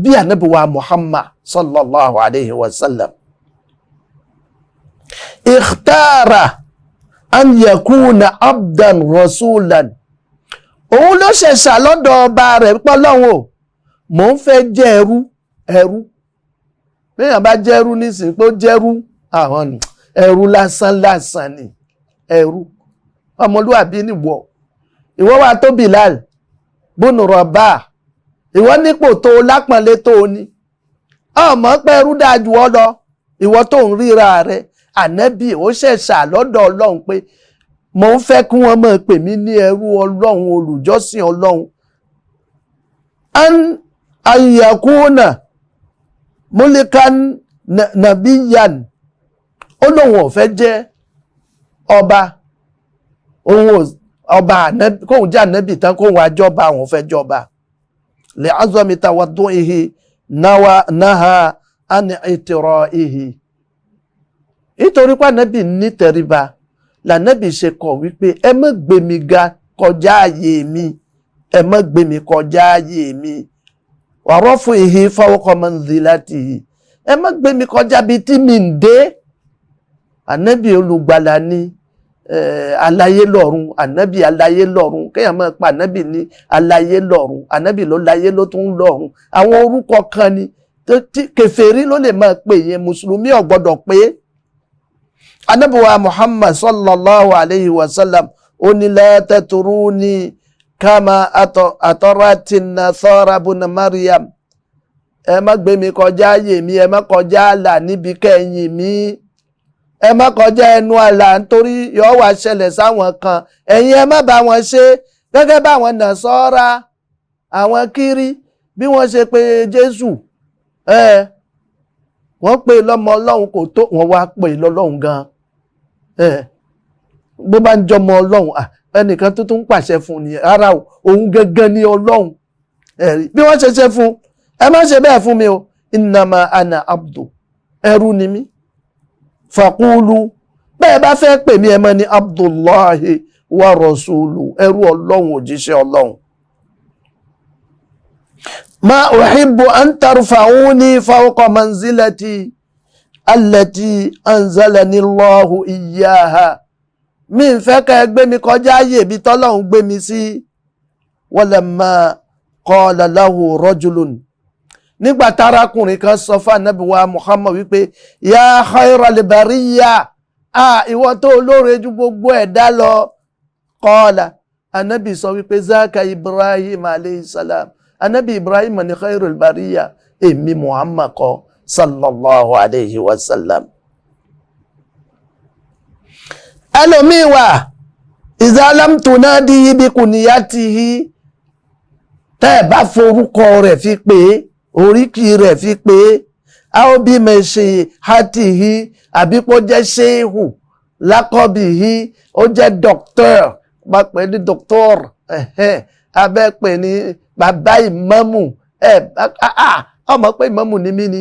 bí ànábì wa Muhammad sallallahu alayhi wa sallam. Ikhtara an yakuna abdan rasulan, òun ló ṣẹ̀ṣà lọ́dọ̀ ọba rẹ̀ pọ́lọ́hun o, mò ń fẹ́ jẹ́ ẹrú. Béèyàn bá jẹ́rú nísìnyí pé ó jẹ́rú, àwọn nù ẹrú lásán ni ẹrú. Ọmọlúwàbí nìwọ, ìwọ wà tó Bilal bùnú Rabah, ìwọ nípò tó lápọ̀nlé tó ní. Ọmọ pé ẹrú dáa jù ọ lọ, ìwọ tó ń ríra rẹ̀. Ànábì ó ṣẹ̀ṣà lọ́dọ̀ Ọlọ́run pé mo ń fẹ́ kí wọ́n máa pè mí ní ẹrú Ọlọ́run, olùjọ́sìn Ọlọ́run. An yakuna mulikan nabiyan, ó lóun ò fẹ́ jẹ́ ọba, kóun jẹ́ ànábì tán kóun àjọba, àwọn fẹ́ jọba. Li azami tawaddu'ihi naha an itira'ihi, nítorí pé ànábì ní tẹríba lànábì ṣe kọ̀ wípé ẹ má gbé mi ga kọjá ààyè mi. ẹ má gbé mi kọjá ààyè mi wa rafihi fawqa manzilatihi ẹ má gbé mi kọjá bí tí mi ń dé. Ànábì olùgbàlà ni aláyé lọ́run, ànábì aláyé lọ́run, kéèyàn máa pa ànábì ní aláyé lọ́run, ànábì ló láyé ló tún lọ́run. Àwọn orúkọ kan ni tí kèfèrí ló lè máa pè yẹn, mùsùlùmí ò gbọdọ̀ pé. Ànábì wa Muhammad sallallahu alayhi wa sallam ó ní la tatruni kama atarati nasara buna Maryam ẹ má gbé mi kọjá ààyè mi, ẹ má kọjá ààlà níbi kẹ́yìn mi, ẹ má kọjá ẹnu ààlà nítorí yóò wá ṣẹlẹ̀ sáwọn kan, ẹ̀yin ẹ má bá wọn ṣe gẹ́gẹ́ báwọn Nasara àwọn kiri bí wọ́n ṣe pé Jésù wọ́n pè lọ́mọ Ọlọ́run kò tó wọ́n wá pè lọ́lọ́run gan bó bá ń jọmọ Ọlọ́run ẹnìkan tó tún pàṣẹ fún ni ara òun gangan ni Ọlọ́run bí wọ́n ṣe fún ẹ má ṣe bẹ́ẹ̀ fún mi o innama ana abdu ẹrú ni mí fàkúlù bẹ́ẹ̀ bá fẹ́ pè mí ẹ mọ́ ní Abdullahi wa rasulu ẹrú Ọlọ́run òjíṣẹ́ Ọlọ́run. Ma uhibbu an tarfa'uni fawqa manzilati allati anzalani Allahu iyyaha mi ń fẹ́ ká ẹ gbé mi kọjá ààyè bí tọ́lọ́run gbé mi sí. Walamma qala lahu rajulun nígbà tárakùnrin kan sọ fún Ànábì wa Muhammad wípé ya khayral bariyya ìwọ tó olóore ju gbogbo ẹ̀dá lọ. Qala Ànábì sọ wípé zaka Ibrahim alayhi salam Ànábì Ibrahim ni khayral bariyya èmi Muhammad kọ́ sallallahu alayhi wa sallam. ẹlòmíì wà iza lam tunadihi bi kunyatihi tẹ́ ẹ̀ bá forúkọ rẹ̀ fi pè é oríkì rẹ̀ fi pé a ó bí mẹ́ṣe hátìhí àbípọ̀ jẹ́ ṣéhù lákọ́bìhí ó jẹ́ dọ́kítọ́r bá pè ní dọ́kítọ́r abẹ́ pè ní bàbá ìmámù ọmọ pé ìmámù ni mí ni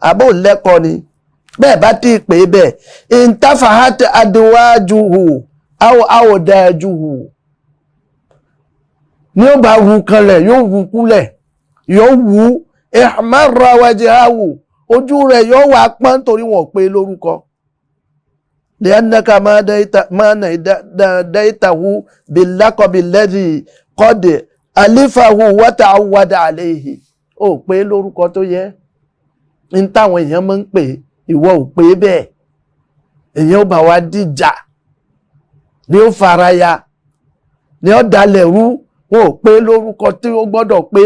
àbó lẹ́kọ̀ọ́ ni bẹ́ẹ̀ bá tí ì pè é bẹ́ẹ̀ ìntàfàhátì adéwájúhù àwòdájúhù ní ó bá wu kanlẹ̀ yóò wu kúlẹ̀ yóò wu ihmarra wajhahu ojú rẹ̀ yóò wá pọ́n torí wọn pé lórúkọ. li'annaka ma nadaitahu bil-laqabi alladhi qad alifahu wa ta'awwada alayhi ó pé lórúkọ tó yẹ ní táwọn èèyàn máa ń pè ìwọ ò pé bẹ́ẹ̀ èèyàn ó bá wá dìjà ni ó faraya ni ó dalẹ̀ rú wọn ò pé lórúkọ tí ó gbọ́dọ̀ pé.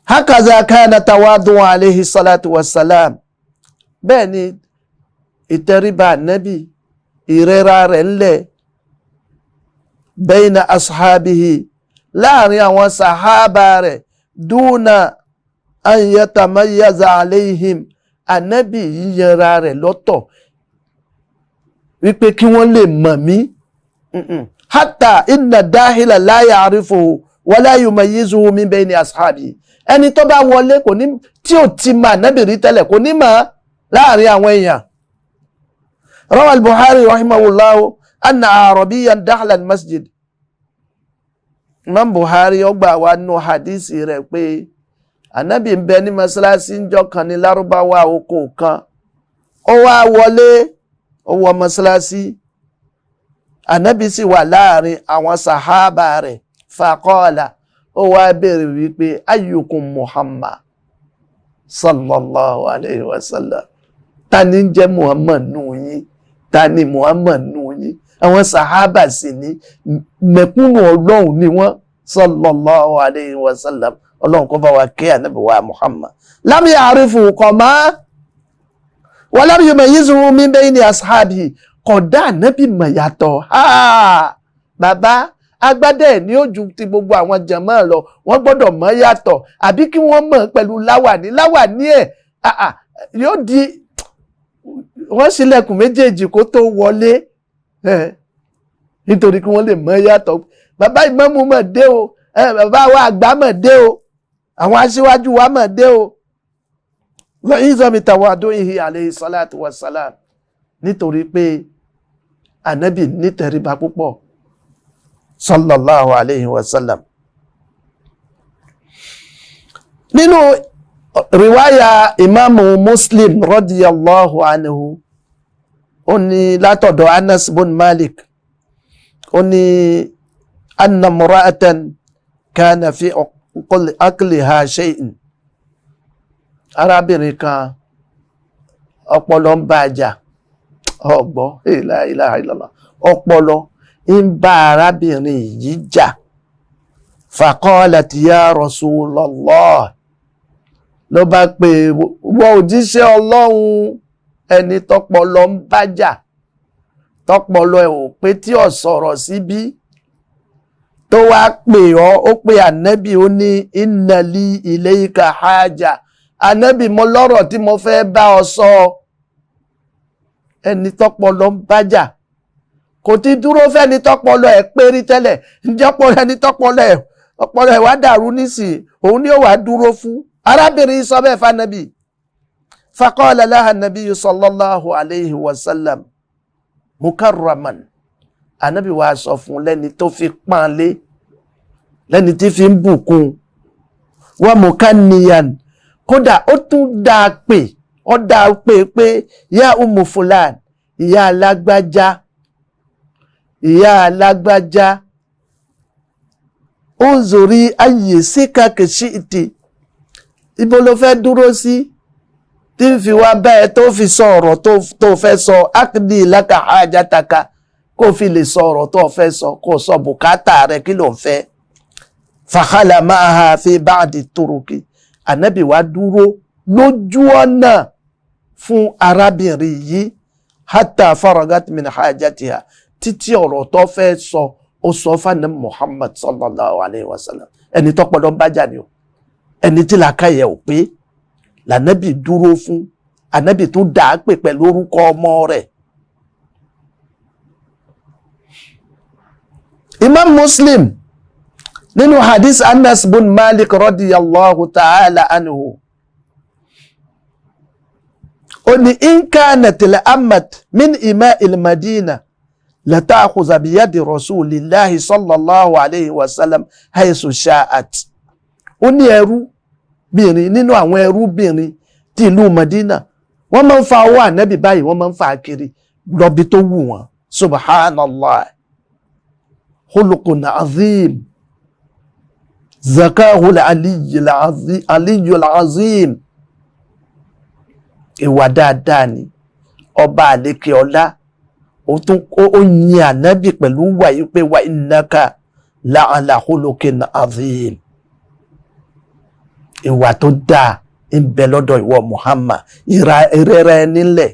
hakaza kana tawadun alayhi salatu wassalam bẹ́ẹ̀ ni ìtẹríba Ànábì ìrẹ́ra rẹ̀ ńlẹ̀ bayna ashabihi láàrin àwọn sàhábà rẹ̀ dúnà an yatamayyaza alayhim Ànábì yíyanra rẹ̀ lọ́tọ̀ wípé kí wọ́n lè mọ̀ mí. Hatta inna dahila la ya'rifuhu wa la yumayyizuhu min bayni ashabi ẹni tó bá wọlé kò ní tí ò ti mà Ànábì rí tẹ́lẹ̀ kò ní mà láàrin àwọn èèyàn. Rawa al-Bukhari rahimahullahu anna arabiyan dakhala al-masjid. Imam Bukhari ó gbà wá nù hadisi rẹ̀ pé Ànábì ń bẹ ní mọ́sálásí ńjọ́ kan ní Lárúbáwá oko kan ó wá wọlé ó wọ mọ́sálásí Ànábì sì wà láàrin àwọn sàhábà rẹ̀ faqala ó wá bèèrè wípé ayyukum Muhammad sallallahu alayhi wa sallam ta ni ń jẹ́ Muhammad nù yín ta ni Muhammad nù yín àwọn sàhábà sì ní mẹ̀kúnnù Ọlọ́run ni wọ́n sallallahu alayhi wa sallam Ọlọ́run kó bá wa kí Ànábì wa Muhammad lam ya'rifu kọ̀má wa lam yumayyizuhu min bayni ashabihi kódà Ànábì mọ̀ yàtọ̀ bàbá agbádẹ́ ní ojú ti gbogbo àwọn jàmáà lọ wọ́n gbọ́dọ̀ mọ̀ yàtọ̀ àbí kí wọ́n mọ̀ pẹ̀lú láwàní ẹ̀ yóò di wọ́n ṣílẹ̀kùn méjèèjì kó tó wọlé nítorí kí wọ́n lè mọ̀ yàtọ̀ bàbá ìmámù mọ̀ dé o bàbá wa àgbà mọ̀ dé o àwọn aṣíwájú wa mọ̀ dé o lọ́yìn zọ́mi tawaduhi alayhi salatu wassalam nítorí pé Ànábì nítẹríba púpọ̀ sallallahu alayhi wa sallam. Nínú riwaya imamu Muslim radiyallahu anhu, ó ní látọ̀dọ̀ Anas bin Malik, ó ní anna mura'atan kana fi aqliha shay'in. Arábìnrin kan ọpọlọ ń bá jà, ọgbọ́ la ilaha illallah, ọpọlọ ń bá arábìnrin yìí jà. Faqalat ya Rasulallah, ló bá pè wọ́n òjíṣẹ́ Ọlọ́run, ẹni tọpọlọ ń bá jà, tọpọlọ ẹ̀ ò pé tí ò sọ̀rọ̀ síbí, tó wá pè ọ́, ó pè ànábì, ó ní inna li ilayka haja, ànábì mo lọ́rọ̀ tí mo fẹ́ bá ọ sọ. Ẹni tọpọlọ ń bá jà kò ti dúró fẹ́ni tọpọlọ ẹ̀ pérí tẹ́lẹ̀, ǹjẹ́ ẹni tọpọlọ ẹ̀ wá dàrú nísìnyí, òun ni ó wá dúró fún. Arábìnrin sọ bẹ́ẹ̀ fanabi. Faqala laha nabiyyu sallallahu alayhi wa sallam mukarraman, ànábì wa sọ fún lẹ́ni tó fi pánlé, lẹ́ni tí fi ń bùkún, wa mukanniyan, kódà ó tún dáa pé, ó dáa pé ya ummu fulan, ìyá alágbájá, ìyá alágbájá, unzuri ayé síkà kìí ìtì, ibo ló fẹ́ dúró sí tí ń fi wá bẹ́ẹ̀ tó fi sọ ọ̀rọ̀ tó fẹ́ sọ, akdi laka hajataka, kó fi lè sọ ọ̀rọ̀ tó fẹ́ sọ, kó sọ bùkátà rẹ̀ kí ló ń fẹ́. Fakhala ma'aha fi ba'di turuki, ànábì wá dúró lójú ọ̀nà fún arábìnrin yìí, hatta faragat min hajatiha, títí ọ̀rọ̀ tó fẹ́ sọ ó sọ fún Muhammad sallallahu alayhi wa sallam. Ẹni tó pọ̀lọ́ ń bá jà ni o, ẹni tí làákàyè ò pé lànábì dúró fún, ànábì tó dà á pè pẹ̀lú orúkọ ọmọ rẹ̀. Imam Muslim nínú hadith Anas bin Malik radiyallahu ta'ala anhu, ó ní in kanat al-ammat min ima'il Madina la ta'khudha bi yadi rasulillahi sallallahu alayhi wa sallam haythu sha'at. Ó ní ẹrú bìnrin nínú àwọn ẹrú bìnrin tí ìlú Madina, wọ́n máa ń fa ọwọ́ ànábì báyìí, wọ́n máa ń fa kiri lọ́bi tó wù wọ́n. Subhanallah, khuluqun azim, zakahul aliyyul azim. Ìwà dáadáa ni, ọba àlékè ọlá ó yin ànábì pẹ̀lú wàyí pé wa innaka la'ala khuluqin azim. Ìwà tó dáa ń bẹ lọ́dọ̀ ìwọ Muhammad, ìrẹ́rẹ́ nílẹ̀.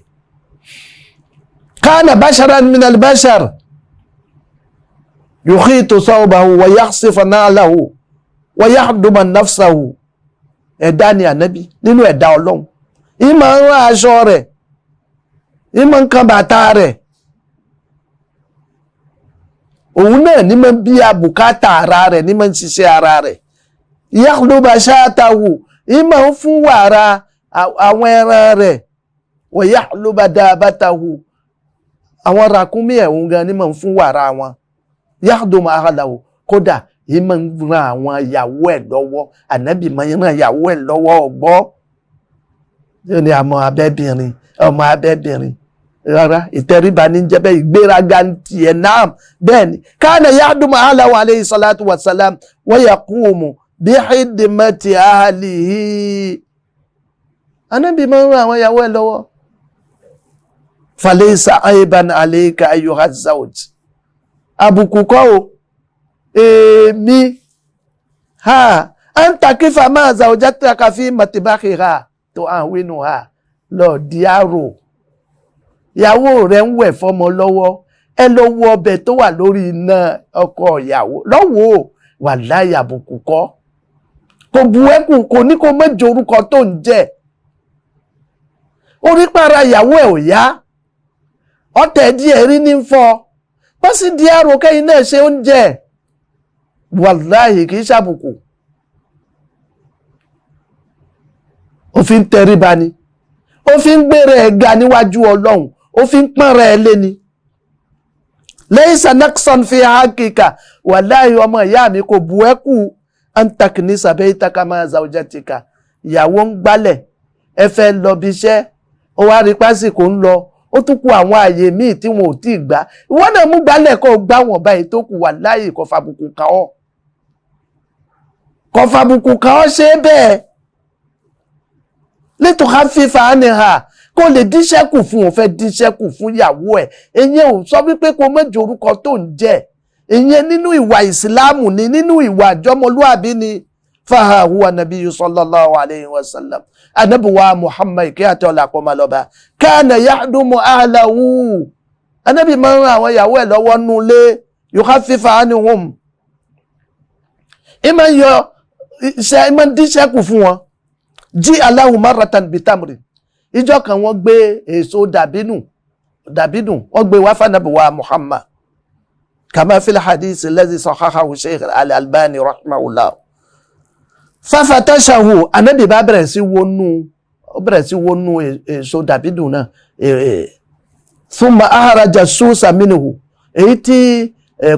Kana basharan min al-bashar yukhitu sawbahu wa yakhsifu na'lahu wa yahduma nafsahu. Ẹ̀dá ni ànábì nínú ẹ̀dá Ọlọ́run. Ìmọ̀ ń rán aṣọ rẹ̀, ìmọ̀ ń kan bàtà rẹ̀. Òun náà ní mọ̀ bí abùkátà ara rẹ̀, ní mọ̀ ń ṣiṣẹ́ ara rẹ̀. Yakhluba shatahu, ìmọ̀ ń fún wàrà àwọn ẹran rẹ̀. Wa yahluba dabatahu, àwọn ràkúnmí ẹ̀hún gan ní mọ̀ ń fún wàrà wọn. Yakhduma ahlahu, kódà ìmọ̀ ń ran àwọn ìyàwó ẹ̀ lọ́wọ́. Ànábì máa ń ran ìyàwó ẹ̀ lọ́wọ́ ọgbọ́. Yóò ní ọmọ abẹ́bìnrin, rárá, ìtẹríba ní jẹ́bẹ́, ìgbéraga ti ẹ̀ náà. Bẹ́ẹ̀ ni kana yahduma ahlahu alayhi salatu wa salam wa yaqumu bí khidmati ahlihi. Ànábì máa ń ran àwọn ìyàwó ẹ̀ lọ́wọ́. Falaysa aiban alayka ayyuha zawj, àbùkù kọ́ o, èmi anta kifa ma zawjataka fi matbahiha tu'awinuha, lọ di àrò, ìyàwó rẹ̀ ń wẹ̀ fọ́mọ lọ́wọ́, ẹ lọ wo ọbẹ̀ tó wà lórí iná ọkọ ìyàwó lọ́wọ́, wallahi àbùkù kọ́. Kò bu ẹkùn, kò ní kó mẹ́jọ orúkọ tó ń jẹ́. Orí para ìyàwó ẹ̀ ò yá, ọ̀tẹ̀ díẹ̀ rí ní fọ́, wọ́n sì di àrò kẹ́yìn náà ṣe oúnjẹ. Wallahi kìí ṣàbùkù. Ó fi ń tẹríba ni, ó fi ń gbére ẹ̀ ga níwájú Ọlọ́run, ó fi ń pọ́n rẹ̀ lé ni. laysa naqsan fi haqqika wallahi ọmọ ìyá mi kò bu ẹ́kù antaknisa baytaka ma zawjatika ìyàwó ń gbálẹ̀ ẹ fẹ́ lọ bí iṣẹ́ ó wá rí pásìkò ń lọ ó tún kù àwọn àyè míì tí wọn ò tí ì gbá ìwọ náà mú gbálẹ̀ kó gbá wọn báyìí tó kù wallahi kò fàbùkù kàn ọ́ kò fàbùkù kàn ọ́ ṣe bẹ́ẹ̀ litukhaffifa anha kó lè díṣẹ́kù fún òun fẹ́ díṣẹ́kù fún ìyàwó ẹ̀ ìyẹn ò sọ wípé kó mẹ́jọ orúkọ tó ń jẹ́ ìyẹn nínú ìwà ìsìláàmù ni nínú ìwà àjọmọlúàbí ni faha huwa nabiyyu sallallahu alayhi wa sallam anabuwa muhammad kí àti ọ̀là kọ́ máa lọ́ba kana yahdumu ahlahu anabi máa ń ran àwọn ìyàwó ẹ̀ lọ́wọ́ nú ilé yukhaffifa anhum ìmọ̀ yọ iṣẹ́ ìmọ̀ díṣẹ́kù fún wọn jí aláhùn maratan bitamri ìjọ kan wọ́n gbé èso dàbínù wọ́n gbé wá fanabuwa muhammad kama fil hadith alladhi sahahahu sheikh al-albani rahimahullah fafatashahu anabi bá bẹ̀rẹ̀ sí wọnú èso dàbínù náà thumma ahraja susa minhu èyí tí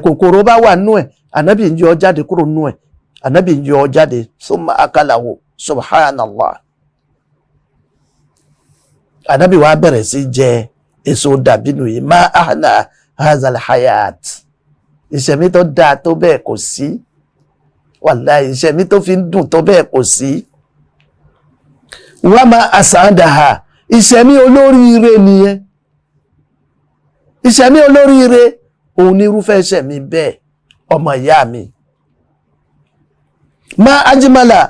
kòkòrò bá wà nú ẹ̀ anabi ń yọ jáde kúrò nú ẹ̀ anabi ń yọ jáde thumma akalahu subhanallah anabi wa bẹ̀rẹ̀ sí jẹ èso dàbínù yìí ma ahna hazal hayat ìṣẹ̀mí tó dáa tó bẹ́ẹ̀ kò sí wallahi ìṣẹ̀mí tó fi ń dùn tó bẹ́ẹ̀ kò sí wa ma as'adaha ìṣẹ̀mí olóríire nìyẹn ìṣẹ̀mí olóríire òun ní irúfẹ́ ìṣẹ̀mí bẹ́ẹ̀ ọmọ ìyá mi ma ajmala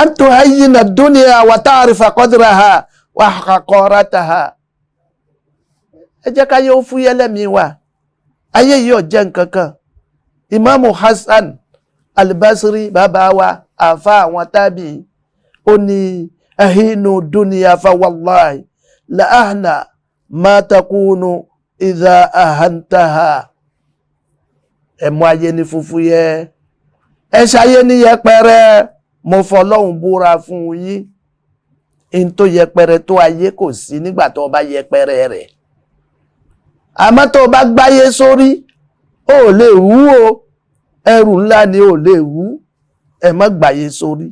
an tuhayyina ad-dunya wa ta'rifa qadraha wa haqarataha ẹ jẹ́ ká yóò fúyẹ́ lẹ́mìí wa ayé yìí ò jẹ́ nǹkan kan Imamu Hasan al-Basri bàbá wa àfa àwọn tábì ó ní ahinu dunya fa wallahi la ahna ma takunu idha ahantaha ẹ̀mú ayé ní fúfú yẹ ẹ ṣayé ní yẹpẹrẹ mo fọlọ́hun búra fún yín in tó yẹpẹrẹ tó ayé kò sí nígbà tó bá yẹpẹrẹ rẹ̀ àmọ́ tó bá gbáyé sórí ó lè wú o ẹrù ńlá ni ó lè wú ẹ má gbáyé sórí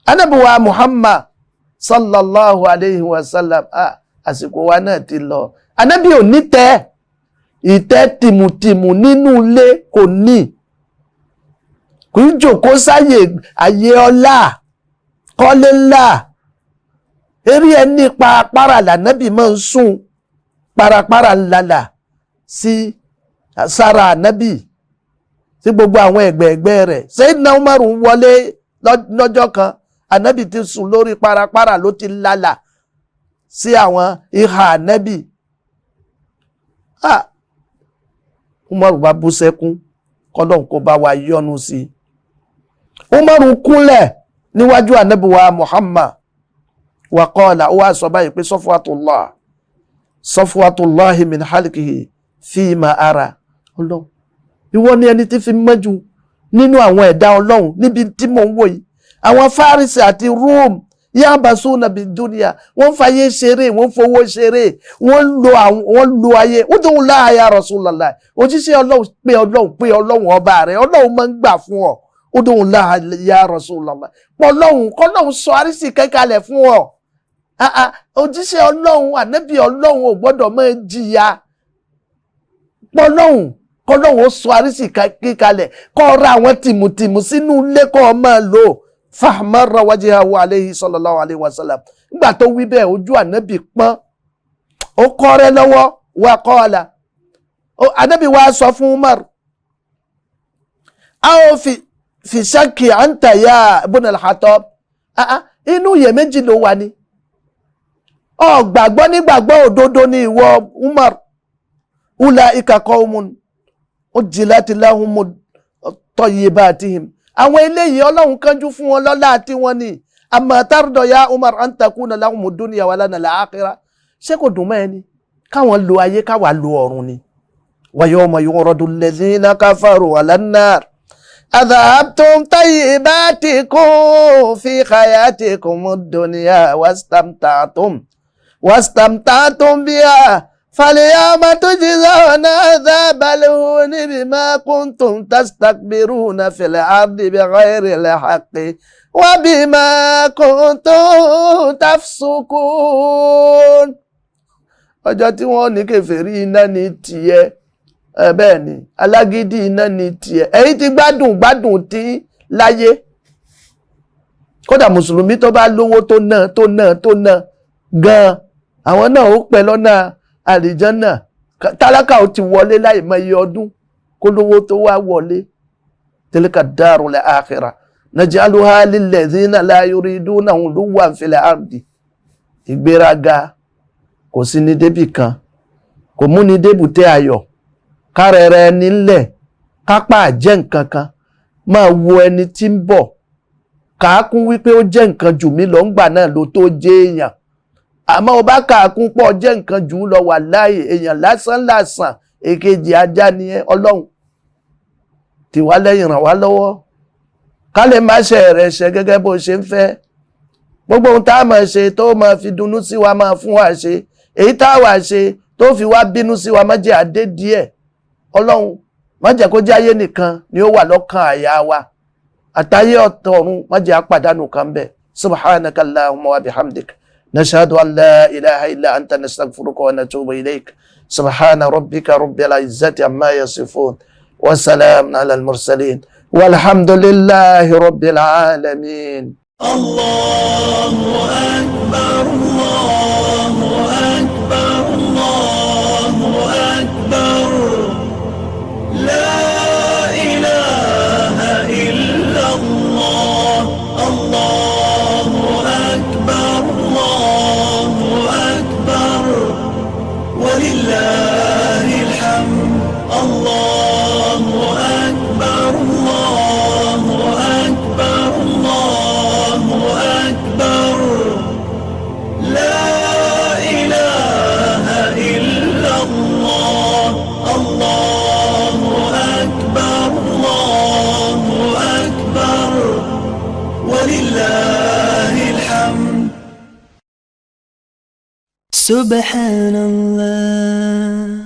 anábùwà Muhammad sallallahu alayhi wa sallam àsìkò wa náà ti lọ anábì ò ní tẹ́ ìtẹ́ tìmùtìmù nínú ilé kò ní kò ń jòkó sáyè ayé ọlá kọ́lé ńlá eré ẹni parapara lànàbì máa ń sùn parapara ńlala sí sára ànábì sí gbogbo àwọn ẹgbẹ̀ẹ̀gbẹ́ rẹ̀ Sayyidina Umaru ń wọlé lọ́jọ́ kan ànábì ti sùn lórí parapara ló ti lálà sí àwọn ìhà ànábì Umaru bá bú sẹ́kún kọ́lọ́n kó bá wa yọ́nú sí Umaru kúnlẹ̀ níwájú ànábì wa Muhammad wa qala ó wá sọ báyìí pé Safwatullahi min halqihi fima ara ọlọ́run ìwọ ni ẹni tí fi mẹ́jù nínú àwọn ẹ̀dá ọlọ́run níbi tí mò ń wò yìí àwọn Fárísì àti Rome yabasuna bidunya wọ́n fàyè ṣeré wọ́n fowó ṣeré wọ́n lo ayé ó tó ń láàyè ya Rasulullah òjíṣẹ́ ọlọ́run pé ọlọ́run ọba rẹ̀ ọlọ́run máa ń gbà fún ọ ó tó ń láàyè ya Rasulullah kọ́lọ́run sọ àrísì kẹ́kálẹ̀ fún ọ òjíṣẹ́ ọlọ́run ànábì ọlọ́run ò gbọ́dọ̀ máa jìyà kọ́lọ́run ó sọ àrísì kíkalẹ̀ kọ́ ra àwọn tìmùtìmù sínú ilé kọ́ máa lò fahmarra wajhahu alayhi sallallahu alayhi wa sallam nígbà tó wí bẹ́ẹ̀ ojú ànábì pọ́n ó kọ́rẹ́ lọ́wọ́ wa qala ànábì wa sọ fún Umar a ó fi shakki anta ya ibn al-Khattab inú iyèméjì ló wà ní ọ̀gbàgbọ́ nígbàgbọ́ òdodo ní ìwọ Umar ulaika qawmun ujjilat lahum tayyibatihim àwọn eléyìí ọlọ́run kánjú fún wọn lọ́lá àti wọn ni amma tarda ya Umar an takuna lahum dunya wa lana al-akhirah ṣé kò dùn mọ́ ẹni káwọn lo ayé káwà lo ọ̀run ni wa yawma yuradu alladhina kafaru ala an-nar adhabtum tayyibatikum fi hayatikum ad-dunya wastamta'tum biha فاليوم تجزون عذاب الهون بما كنتم تستكبرون في الأرض بغير الحق وبما كنتم تفسقون. ọjọ́ tí wọ́n ní kèfèrí iná ní tiẹ̀, bẹ́ẹ̀ ni alágídí iná ní tiẹ̀. èyí tí gbádùn tí láyé, kódà mùsùlùmí tó bá lówó tó ná gan, àwọn náà ó pẹ́ lọ́nà àlìjánà. tálákà ó ti wọlé láì mọ iye ọdún kó lówó tó wá wọlé. tilka darul akhirah naj'aluha lilladhina la yuriduna uluwwan fil ardi. ìgbéraga kò sí ní débì kan, kò mú ní débùté ayọ̀. kárẹ̀rẹ̀ nílẹ̀ kápá jẹ́ nǹkan kan, máa wo ẹni tí ń bọ̀ kàákún wípé ó jẹ́ nǹkan jù mí lọ, ńgbà náà ló tó jẹ́ èèyàn. àmọ́ ó bá kàákún pọ̀ jẹ́ nǹkan jù lọ, wàláhì èèyàn lásán èkejì ajá ni ẹ́. ọlọ́run tì wá lẹ́yìn, ràn wá lọ́wọ́ ká lè má ṣe rẹ̀ ṣe gẹ́gẹ́ bó ṣe ń fẹ́. gbogbo ohun tá a máa ṣe tó máa fi dunnú sí wa máa fún wa ṣe, èyí tá a wà ṣe tó fi wá bínú sí wa má jẹ́ àdé díẹ̀. ọlọ́run má jẹ́ kó jẹ́ ayé nìkan ni ó wà lọ́kàn àyà wa, àtayé ọ̀tọ̀run má jẹ́ àpàdánù kan bẹ́ẹ̀. subhanaka allahumma wa bihamdik nashhadu an la ilaha illa anta nastaghfiruka wa natubu ilayk. subhana rabbika rabbil izzati amma yasifun wa salamun ala al-mursalin walhamdulillahi rabbil alamin. Allahu akbar, Allahu akbar, Allahu akbar. La ilaha illa Allah. Allahu akbar, Allahu akbar. Walillahil hamd. Allahu akbar, Allahu akbar, Allahu akbar. La ilaha illa Allah. Allahu akbar, Allahu akbar. Walillahil hamd. Subhanallah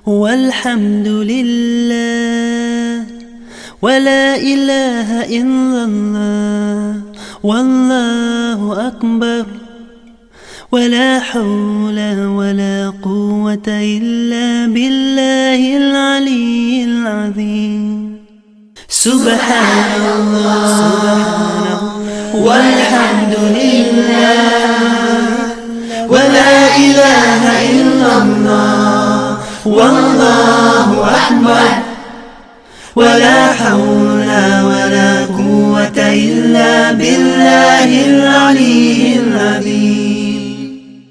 walhamdulillah wa la ilaha illallah wallahu akbar wa la hawla wa la quwwata illa billahil aliyyil azim. Subhanallah walhamdulillah wa la ilaha illallah wallahu akbar wa la hawla wa la quwwata illa billahil aliyyil azim.